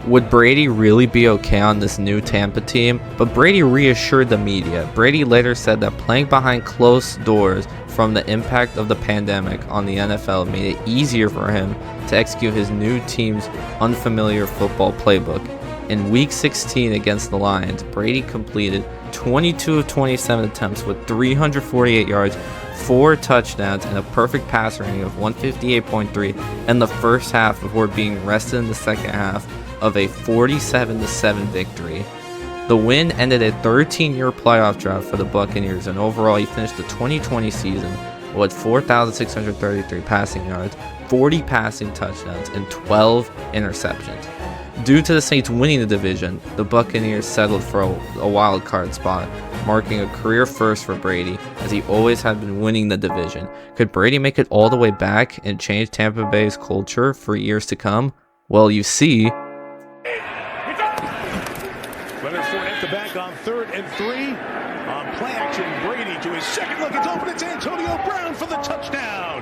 Would Brady really be okay on this new Tampa team? But Brady reassured the media. Brady later said that playing behind closed doors from the impact of the pandemic on the NFL made it easier for him to execute his new team's unfamiliar football playbook. In Week 16 against the Lions, Brady completed 22 of 27 attempts with 348 yards, 4 touchdowns, and a perfect passer rating of 158.3 in the first half before being rested in the second half of a 47-7 victory. The win ended a 13-year playoff drought for the Buccaneers, and overall he finished the 2020 season with 4,633 passing yards, 40 passing touchdowns, and 12 interceptions. Due to the Saints winning the division, the Buccaneers settled for a wild card spot, marking a career first for Brady, as he always had been winning the division. Could Brady make it all the way back and change Tampa Bay's culture for years to come? Well, you see. Leonard Fournette the back on 3rd and 3. On play action, Brady to his second look. It's open. It's Antonio Brown for the touchdown.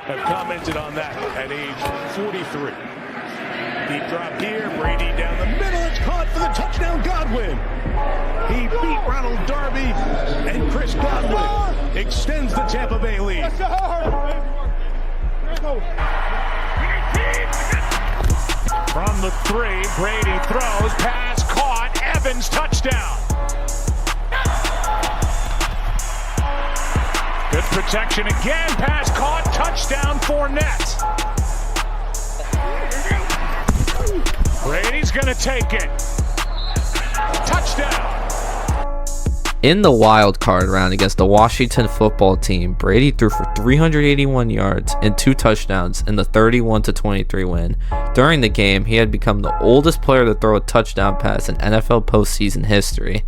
Have commented on that at age 43. Deep drop here. Brady down the middle. It's caught for the touchdown. Godwin. He beat Ronald Darby, and Chris Godwin extends the Tampa Bay lead. From the 3, Brady throws, pass caught, Evans touchdown. Good protection again, pass caught, touchdown Fournette. Brady's gonna take it. Touchdown. In the wild card round against the Washington football team, Brady threw for 381 yards and 2 touchdowns in the 31-23 win. During the game, he had become the oldest player to throw a touchdown pass in NFL postseason history.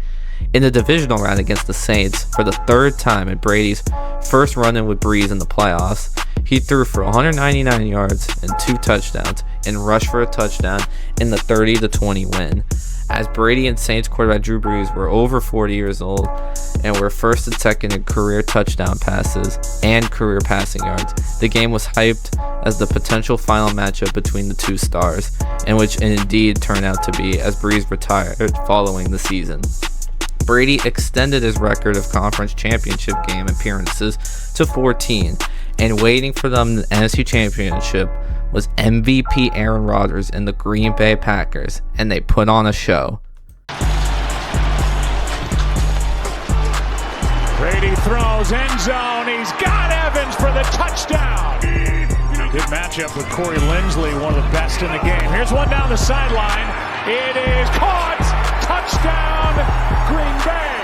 In the divisional round against the Saints, for the 3rd time in Brady's first run-in with Breeze in the playoffs, he threw for 199 yards and 2 touchdowns and rushed for a touchdown in the 30-20 win. As Brady and Saints quarterback Drew Brees were over 40 years old and were first and second in career touchdown passes and career passing yards, the game was hyped as the potential final matchup between the two stars, and which indeed turned out to be, as Brees retired following the season. Brady extended his record of conference championship game appearances to 14, and waiting for them in the NFC Championship was MVP Aaron Rodgers and the Green Bay Packers, and they put on a show. Brady throws, end zone, he's got Evans for the touchdown. Good matchup with Corey Linsley, one of the best in the game. Here's one down the sideline. It is caught. Touchdown, Green Bay.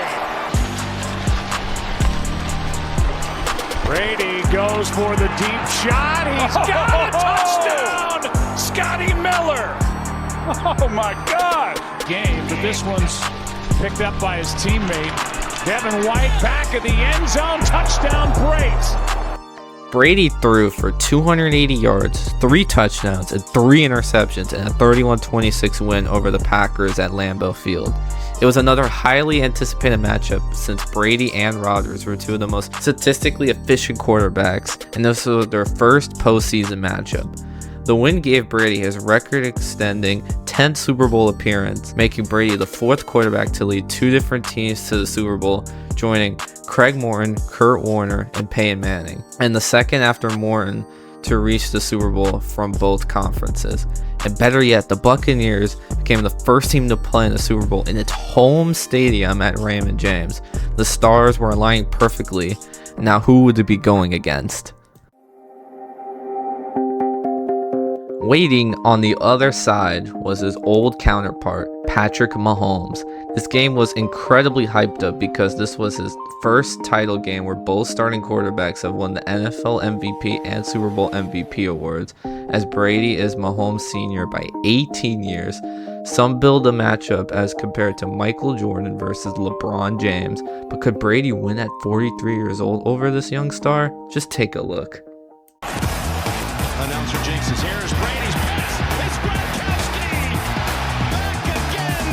Brady goes for the deep shot. He's got a touchdown. Scotty Miller. Oh, my God. Game, but this one's picked up by his teammate. Devin White back at the end zone. Touchdown, Braves. Brady threw for 280 yards, 3 touchdowns, and 3 interceptions in a 31-26 win over the Packers at Lambeau Field. It was another highly anticipated matchup since Brady and Rodgers were two of the most statistically efficient quarterbacks, and this was their first postseason matchup. The win gave Brady his record-extending 10th Super Bowl appearance, making Brady the 4th quarterback to lead 2 different teams to the Super Bowl, joining Craig Morton, Kurt Warner, and Peyton Manning, and the 2nd after Morton to reach the Super Bowl from both conferences. And better yet, the Buccaneers became the first team to play in the Super Bowl in its home stadium at Raymond James. The stars were aligning perfectly. Now who would it be going against? Waiting on the other side was his old counterpart, Patrick Mahomes. This game was incredibly hyped up because this was his first title game where both starting quarterbacks have won the NFL MVP and Super Bowl MVP awards, as Brady is Mahomes Sr. by 18 years. Some build a matchup as compared to Michael Jordan versus LeBron James, but could Brady win at 43 years old over this young star? Just take a look. Announcer Jinx is here. Here's Brady's pass. It's Gronkowski. Back again.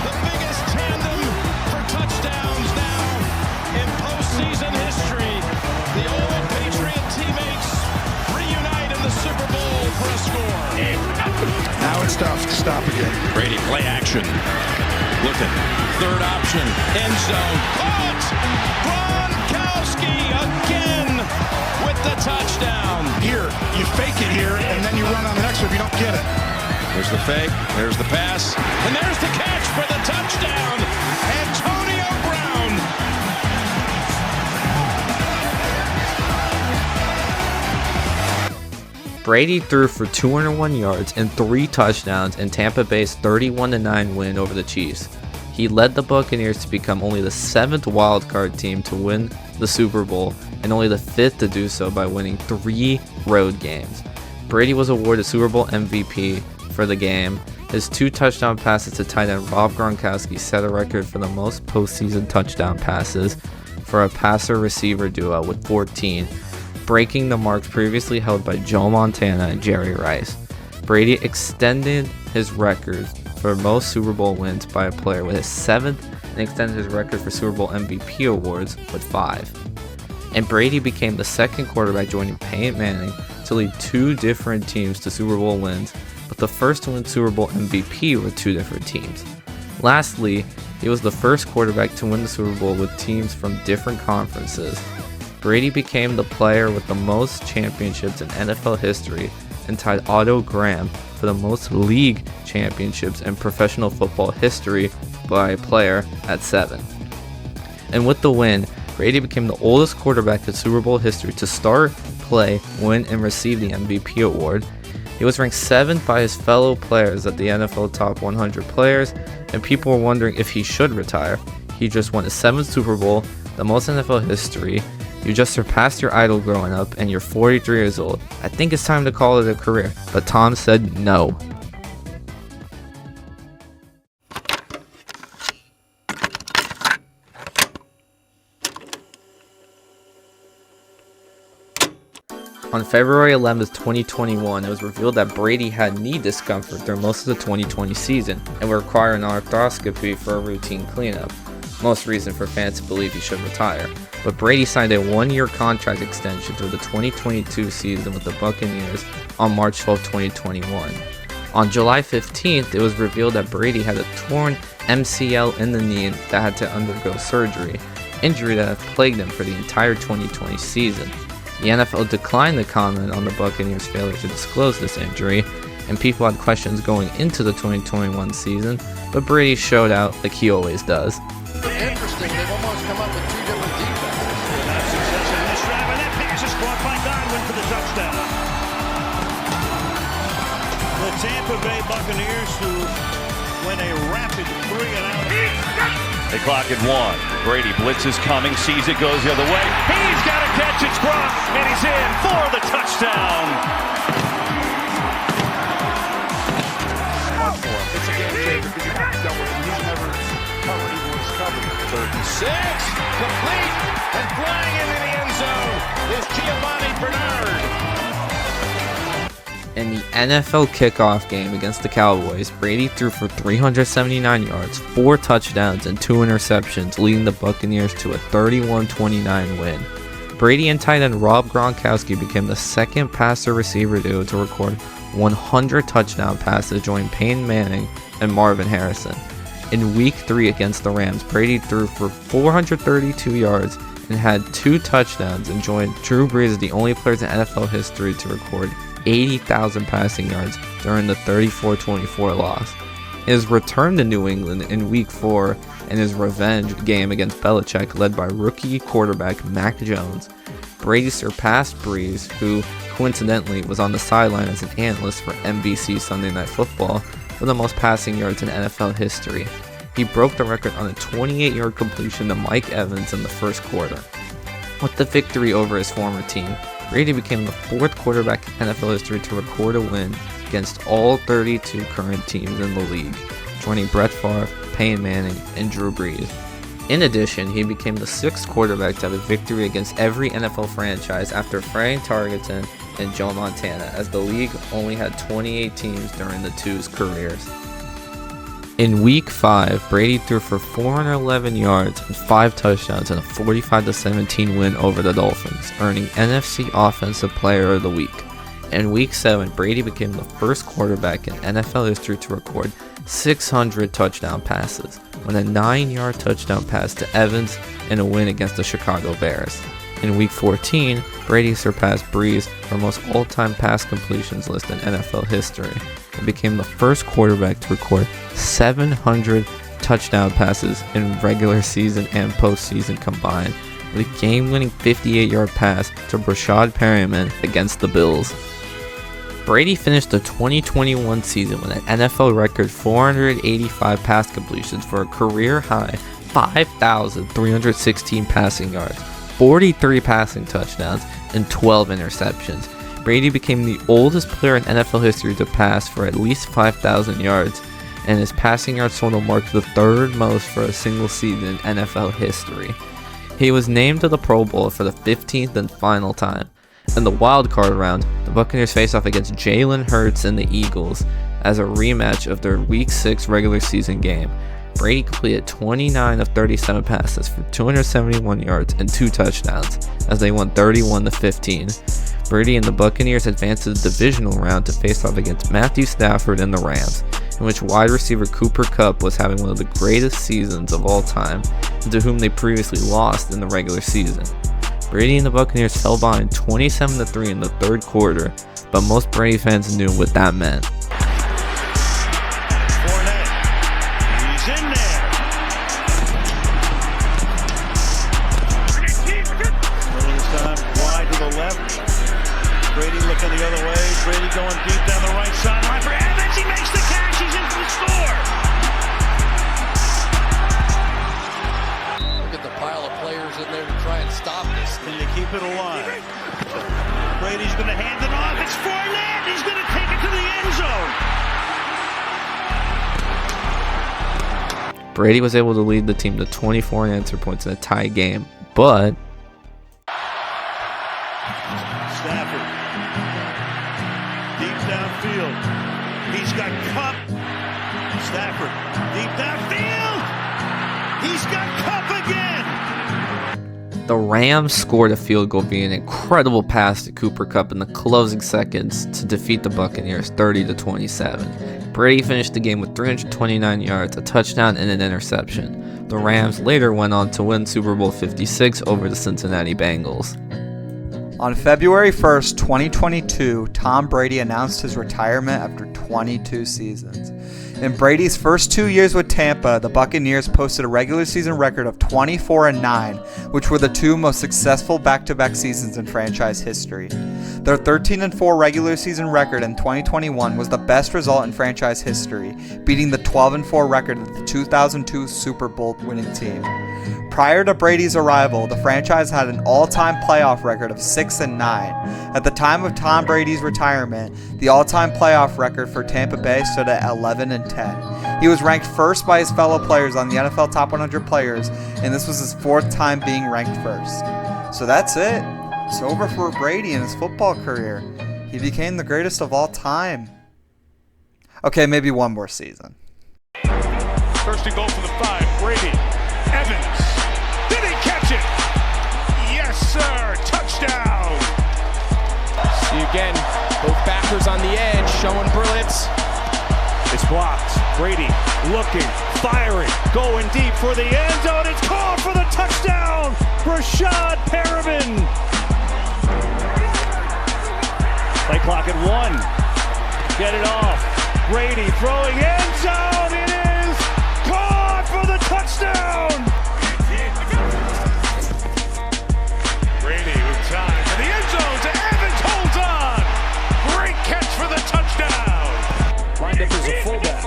The biggest tandem for touchdowns now in postseason history. The old Patriot teammates reunite in the Super Bowl for a score. Now it's tough to stop again. Brady play action. Looking. 3rd option. End zone. Caught. Gronkowski again. with the touchdown. Here, you fake it here, and then you run on the next one if you don't get it. There's the fake, there's the pass, and there's the catch for the touchdown. Antonio Brown. Brady threw for 201 yards and 3 touchdowns in Tampa Bay's 31-9 win over the Chiefs. He led the Buccaneers to become only the 7th wildcard team to win the Super Bowl and only the 5th to do so by winning 3 road games. Brady was awarded Super Bowl MVP for the game. His 2 touchdown passes to tight end Rob Gronkowski set a record for the most postseason touchdown passes for a passer-receiver duo with 14, breaking the marks previously held by Joe Montana and Jerry Rice. Brady extended his record for most Super Bowl wins by a player with his 7th and extended his record for Super Bowl MVP awards with 5. And Brady became the 2nd quarterback joining Peyton Manning to lead 2 different teams to Super Bowl wins, but the first to win Super Bowl MVP with 2 different teams. Lastly, he was the first quarterback to win the Super Bowl with teams from different conferences. Brady became the player with the most championships in NFL history and tied Otto Graham for the most league championships in professional football history by a player at 7. And with the win, Brady became the oldest quarterback in Super Bowl history to start, play, win, and receive the MVP award. He was ranked 7th by his fellow players at the NFL Top 100 Players, and people were wondering if he should retire. He just won his 7th Super Bowl, the most in NFL history. You just surpassed your idol growing up, and you're 43 years old. I think it's time to call it a career, but Tom said no. On February 11, 2021, it was revealed that Brady had knee discomfort through most of the 2020 season and would require an arthroscopy for a routine cleanup. Most reason for fans to believe he should retire. But Brady signed a 1-year contract extension through the 2022 season with the Buccaneers on March 12, 2021. On July 15th, it was revealed that Brady had a torn MCL in the knee that had to undergo surgery, injury that had plagued him for the entire 2020 season. The NFL declined to comment on the Buccaneers' failure to disclose this injury, and people had questions going into the 2021 season, but Brady showed out like he always does. Interesting, they've almost come up with 2 different defenses. That's success in this drive, and that pass is caught by Godwin for the touchdown. The Tampa Bay Buccaneers, who went a rapid 3 and out. They clock at 1. Brady blitzes coming, sees it, goes the other way. He's got a catch, it's Gronk, and he's in for the touchdown. It's a game changer because you have to deal with him. He's never covered, even when he's covered. 36, complete, and flying into the end zone is Giovanni Bernard. In the NFL kickoff game against the Cowboys, Brady threw for 379 yards, 4 touchdowns, and 2 interceptions, leading the Buccaneers to a 31-29 win. Brady and tight end Rob Gronkowski became the 2nd passer-receiver duo to record 100 touchdown passes, joining Peyton Manning and Marvin Harrison. In Week 3 against the Rams, Brady threw for 432 yards and had 2 touchdowns and joined Drew Brees as the only player in NFL history to record 80,000 passing yards during the 34-24 loss. His return to New England in Week 4 and his revenge game against Belichick, led by rookie quarterback Mac Jones, Brady surpassed Brees, who coincidentally was on the sideline as an analyst for NBC Sunday Night Football, for the most passing yards in NFL history. He broke the record on a 28-yard completion to Mike Evans in the first quarter. With the victory over his former team, Brady became the 4th quarterback in NFL history to record a win against all 32 current teams in the league, joining Brett Favre, Peyton Manning, and Drew Brees. In addition, he became the 6th quarterback to have a victory against every NFL franchise after Frank Tarkenton and Joe Montana, as the league only had 28 teams during the two's careers. In Week 5, Brady threw for 411 yards and 5 touchdowns in a 45-17 win over the Dolphins, earning NFC Offensive Player of the Week. In Week 7, Brady became the first quarterback in NFL history to record 600 touchdown passes, with a 9-yard touchdown pass to Evans in a win against the Chicago Bears. In Week 14, Brady surpassed Brees for most all-time pass completions list in NFL history and became the first quarterback to record 700 touchdown passes in regular season and postseason combined, with a game-winning 58-yard pass to Rashad Perriman against the Bills. Brady finished the 2021 season with an NFL record 485 pass completions for a career-high 5,316 passing yards, 43 passing touchdowns, and 12 interceptions. Brady became the oldest player in NFL history to pass for at least 5,000 yards, and his passing yards total marked the third most for a single season in NFL history. He was named to the Pro Bowl for the 15th and final time. In the wild card round, the Buccaneers face off against Jalen Hurts and the Eagles as a rematch of their Week 6 regular season game. Brady completed 29 of 37 passes for 271 yards and 2 touchdowns as they won 31-15. Brady and the Buccaneers advanced to the divisional round to face off against Matthew Stafford and the Rams, in which wide receiver Cooper Kupp was having one of the greatest seasons of all time, and to whom they previously lost in the regular season. Brady and the Buccaneers fell behind 27-3 in the third quarter, but most Brady fans knew what that meant. He's in there. This time wide to the left. Brady looking the other way. Brady going deep down the right sideline for Evans. He makes the catch. He's in for the score. Look at the pile of players in there to try and stop this. Can you keep it alive? Brady's going to hand it off. It's Fournette. He's going to take it to the end zone. Brady was able to lead the team to 24 unanswered points in a tie game, but Stafford, deep downfield. He's got Kupp. Stafford, deep downfield. He's got Kupp again. the Rams scored a field goal via an incredible pass to Cooper Kupp in the closing seconds to defeat the Buccaneers 30-27. Brady finished the game with 329 yards, a touchdown, and an interception. The Rams later went on to win Super Bowl 56 over the Cincinnati Bengals. On February 1st, 2022, Tom Brady announced his retirement after 22 seasons. In Brady's first 2 years with Tampa, the Buccaneers posted a regular season record of 24-9, which were the two most successful back-to-back seasons in franchise history. Their 13-4 regular season record in 2021 was the best result in franchise history, beating the 12-4 record of the 2002 Super Bowl winning team. Prior to Brady's arrival, the franchise had an all-time playoff record of 6-9. At the time of Tom Brady's retirement, the all-time playoff record for Tampa Bay stood at 11-10. He was ranked first by his fellow players on the NFL Top 100 Players, and this was his fourth time being ranked first. So that's it. It's over for Brady in his football career. He became the greatest of all time. Okay, maybe one more season. First and goal for the 5. Brady. Evans. Did he catch it? Yes, sir. Touchdown. See again, both backers on the edge showing brilliance. It's blocked. Brady looking, firing, going deep for the end zone. It's called for the touchdown. Rashad Perriman. Play clock at 1. Get it off. Brady throwing end zone. It is caught for the touchdown. Brady with time to the end zone to Evans, holds on. Great catch for the touchdown. Lined up as a fullback.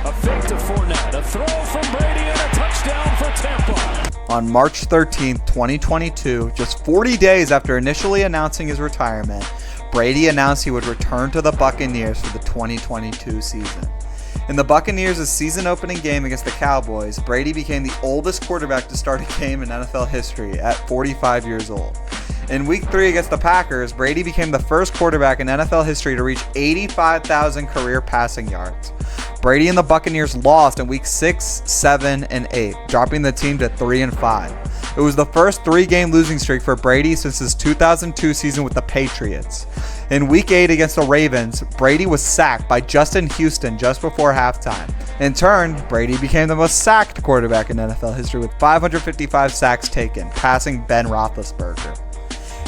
A fake to Fournette. A throw from Brady and a touchdown for Tampa. On March 13th, 2022, just 40 days after initially announcing his retirement, Brady announced he would return to the Buccaneers for the 2022 season. In the Buccaneers' season-opening game against the Cowboys, Brady became the oldest quarterback to start a game in NFL history at 45 years old. In Week 3 against the Packers, Brady became the first quarterback in NFL history to reach 85,000 career passing yards. Brady and the Buccaneers lost in Week 6, 7, and 8, dropping the team to 3-5. It was the first 3-game losing streak for Brady since his 2002 season with the Patriots. In Week 8 against the Ravens, Brady was sacked by Justin Houston just before halftime. In turn, Brady became the most sacked quarterback in NFL history with 555 sacks taken, passing Ben Roethlisberger.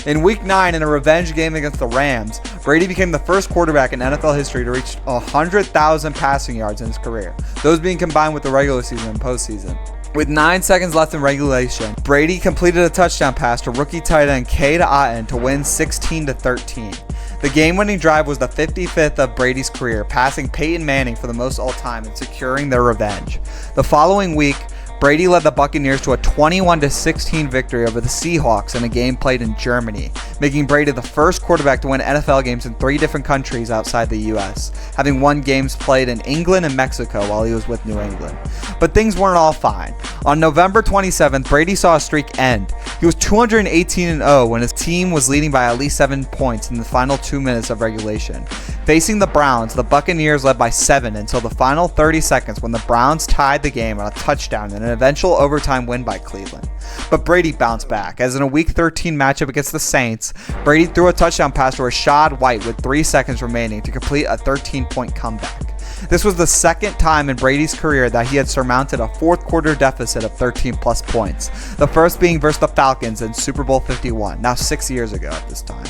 In Week 9, in a revenge game against the Rams, Brady became the first quarterback in NFL history to reach 100,000 passing yards in his career, those being combined with the regular season and postseason. With 9 seconds left in regulation, Brady completed a touchdown pass to rookie tight end Cade Otton to win 16-13. The game-winning drive was the 55th of Brady's career, passing Peyton Manning for the most all-time and securing their revenge. The following week, Brady led the Buccaneers to a 21-16 victory over the Seahawks in a game played in Germany, making Brady the first quarterback to win NFL games in 3 different countries outside the US, having won games played in England and Mexico while he was with New England. But things weren't all fine. On November 27th, Brady saw a streak end. He was 218-0 when his team was leading by at least 7 points in the final 2 minutes of regulation. Facing the Browns, the Buccaneers led by 7 until the final 30 seconds when the Browns tied the game on a touchdown and an eventual overtime win by Cleveland. But Brady bounced back, as in a Week 13 matchup against the Saints, Brady threw a touchdown pass to Rachaad White with 3 seconds remaining to complete a 13-point comeback. This was the second time in Brady's career that he had surmounted a fourth-quarter deficit of 13-plus points, the first being versus the Falcons in Super Bowl 51, now 6 years ago at this time.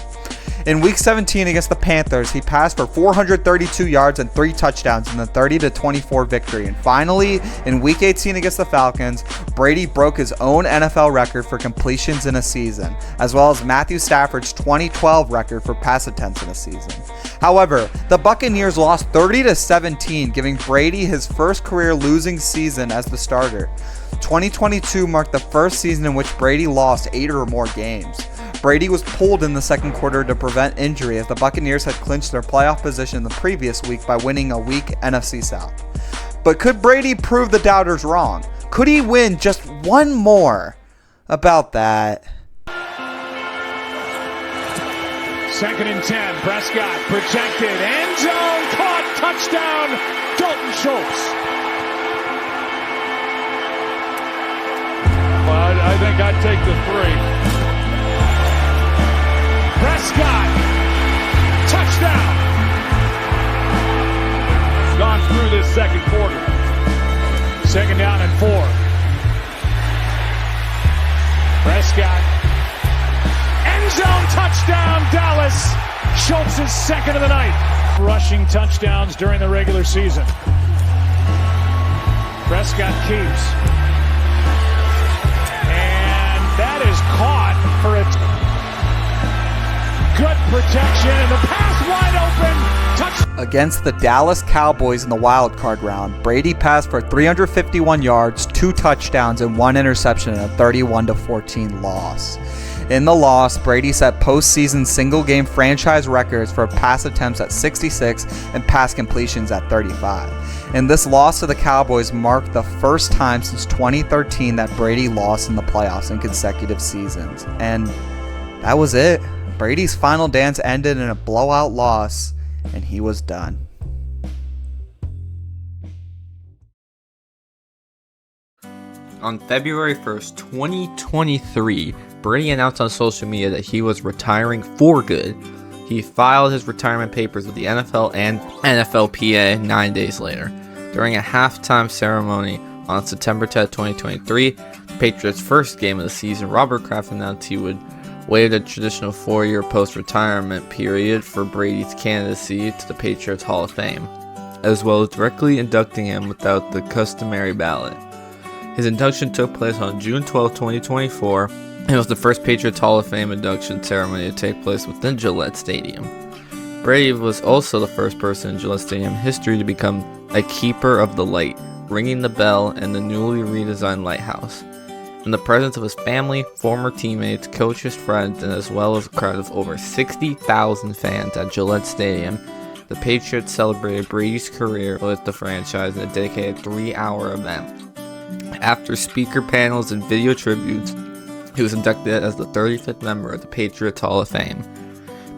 In Week 17 against the Panthers, he passed for 432 yards and 3 touchdowns in the 30-24 victory. And finally, in Week 18 against the Falcons, Brady broke his own NFL record for completions in a season, as well as Matthew Stafford's 2012 record for pass attempts in a season. However, the Buccaneers lost 30-17, giving Brady his first career losing season as the starter. 2022 marked the first season in which Brady lost 8 or more games. Brady was pulled in the second quarter to prevent injury as the Buccaneers had clinched their playoff position the previous week by winning a weak NFC South. But could Brady prove the doubters wrong? Could he win just one more? About that. 2nd and 10. Prescott protected. End zone caught. Touchdown. Dalton Schultz. Well, I think I'd take the 3. Prescott, touchdown. Gone through this second quarter. 2nd down and 4. Prescott, end zone touchdown, Dallas. Schultz's 2nd of the night. Rushing touchdowns during the regular season. Prescott keeps. And that is caught for a good protection, and the pass wide open. Against the Dallas Cowboys in the wild card round, Brady passed for 351 yards, 2 touchdowns, and 1 interception in a 31-14 loss. In the loss, Brady set postseason single-game franchise records for pass attempts at 66 and pass completions at 35. And this loss to the Cowboys marked the first time since 2013 that Brady lost in the playoffs in consecutive seasons. And that was it. Brady's final dance ended in a blowout loss, and he was done. On February 1st, 2023, Brady announced on social media that he was retiring for good. He filed his retirement papers with the NFL and NFLPA 9 days later. During a halftime ceremony on September 10th, 2023, the Patriots' first game of the season, Robert Kraft announced he would waive the traditional 4-year post-retirement period for Brady's candidacy to the Patriots Hall of Fame, as well as directly inducting him without the customary ballot. His induction took place on June 12, 2024, and was the first Patriots Hall of Fame induction ceremony to take place within Gillette Stadium. Brady was also the first person in Gillette Stadium history to become a Keeper of the Light, ringing the bell in the newly redesigned lighthouse. In the presence of his family, former teammates, coaches, friends, and as well as a crowd of over 60,000 fans at Gillette Stadium, the Patriots celebrated Brady's career with the franchise in a dedicated 3-hour event. After speaker panels and video tributes, he was inducted as the 35th member of the Patriots Hall of Fame.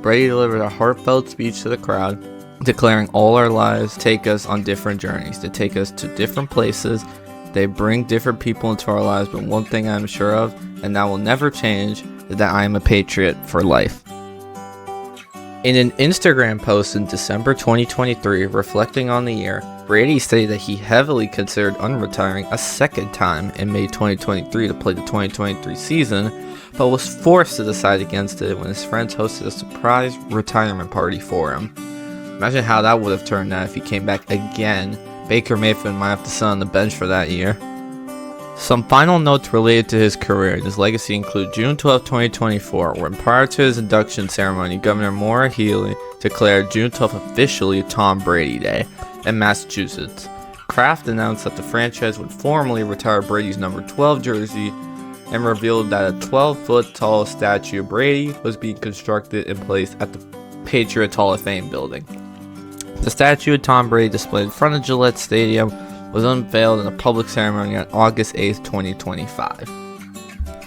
Brady delivered a heartfelt speech to the crowd, declaring all our lives take us on different journeys, to take us to different places They bring different people into our lives, but one thing I'm sure of, and that will never change, is that I am a Patriot for life. In an Instagram post in December 2023, reflecting on the year, Brady stated that he heavily considered unretiring a second time in May 2023 to play the 2023 season, but was forced to decide against it when his friends hosted a surprise retirement party for him. Imagine how that would have turned out if he came back again. Baker Mayfield might have to sit on the bench for that year. Some final notes related to his career and his legacy include June 12, 2024, when prior to his induction ceremony, Governor Maura Healey declared June 12 officially Tom Brady Day in Massachusetts. Kraft announced that the franchise would formally retire Brady's number 12 jersey and revealed that a 12-foot tall statue of Brady was being constructed and placed at the Patriots Hall of Fame building. The statue of Tom Brady displayed in front of Gillette Stadium was unveiled in a public ceremony on August 8, 2025.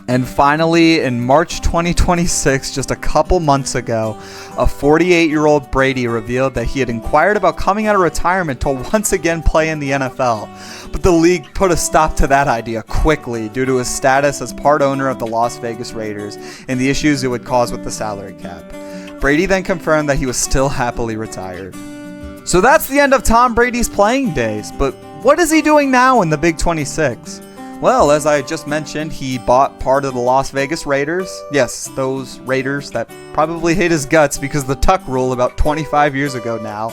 And finally, in March 2026, just a couple months ago, a 48-year-old Brady revealed that he had inquired about coming out of retirement to once again play in the NFL. But the league put a stop to that idea quickly due to his status as part owner of the Las Vegas Raiders and the issues it would cause with the salary cap. Brady then confirmed that he was still happily retired. So that's the end of Tom Brady's playing days, but what is he doing now in the Big 26? Well, as I just mentioned, he bought part of the Las Vegas Raiders. Yes, those Raiders that probably hate his guts because of the tuck rule about 25 years ago now.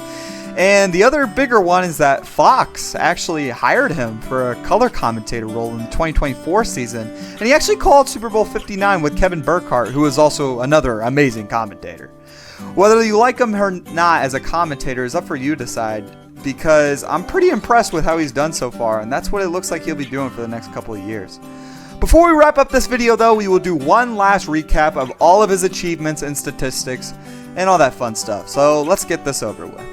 And the other bigger one is that Fox actually hired him for a color commentator role in the 2024 season. And he actually called Super Bowl 59 with Kevin Burkhardt, who is also another amazing commentator. Whether you like him or not as a commentator is up for you to decide, because I'm pretty impressed with how he's done so far, and that's what it looks like he'll be doing for the next couple of years. Before we wrap up this video though, we will do one last recap of all of his achievements and statistics and all that fun stuff. So let's get this over with.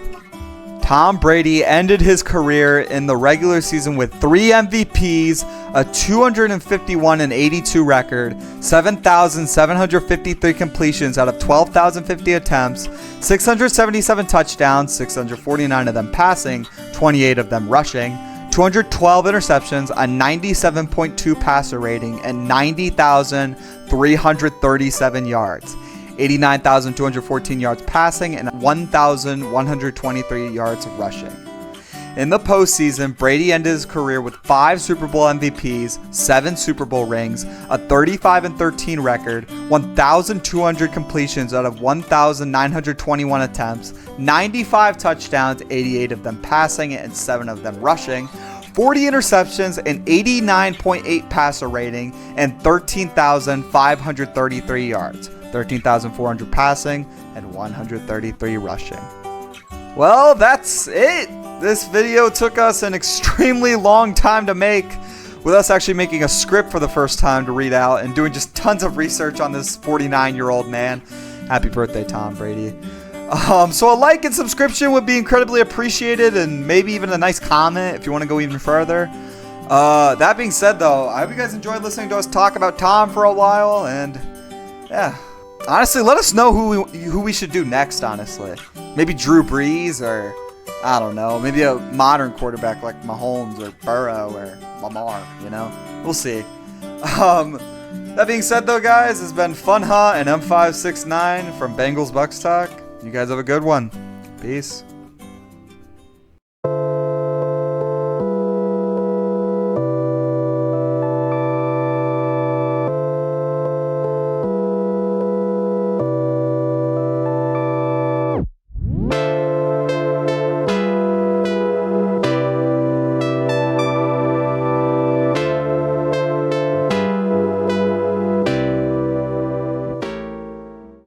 Tom Brady ended his career in the regular season with 3 MVPs, a 251-82 record, 7,753 completions out of 12,050 attempts, 677 touchdowns, 649 of them passing, 28 of them rushing, 212 interceptions, a 97.2 passer rating, and 90,337 yards. 89,214 yards passing and 1,123 yards rushing. In the postseason, Brady ended his career with 5 Super Bowl MVPs, 7 Super Bowl rings, a 35-13 record, 1,200 completions out of 1,921 attempts, 95 touchdowns, 88 of them passing and 7 of them rushing, 40 interceptions, an 89.8 passer rating, and 13,533 yards. 13,400 passing, and 133 rushing. Well, that's it. This video took us an extremely long time to make, with us actually making a script for the first time to read out and doing just tons of research on this 49-year-old man. Happy birthday, Tom Brady. So a like and subscription would be incredibly appreciated, and maybe even a nice comment if you want to go even further. That being said, though, I hope you guys enjoyed listening to us talk about Tom for a while, and yeah. Honestly, let us know who we should do next, honestly. Maybe Drew Brees, or, I don't know, maybe a modern quarterback like Mahomes or Burrow or Lamar, you know? We'll see. That being said, though, guys, it's been Fun Huh and M569 from Bengals Bucks Talk. You guys have a good one. Peace.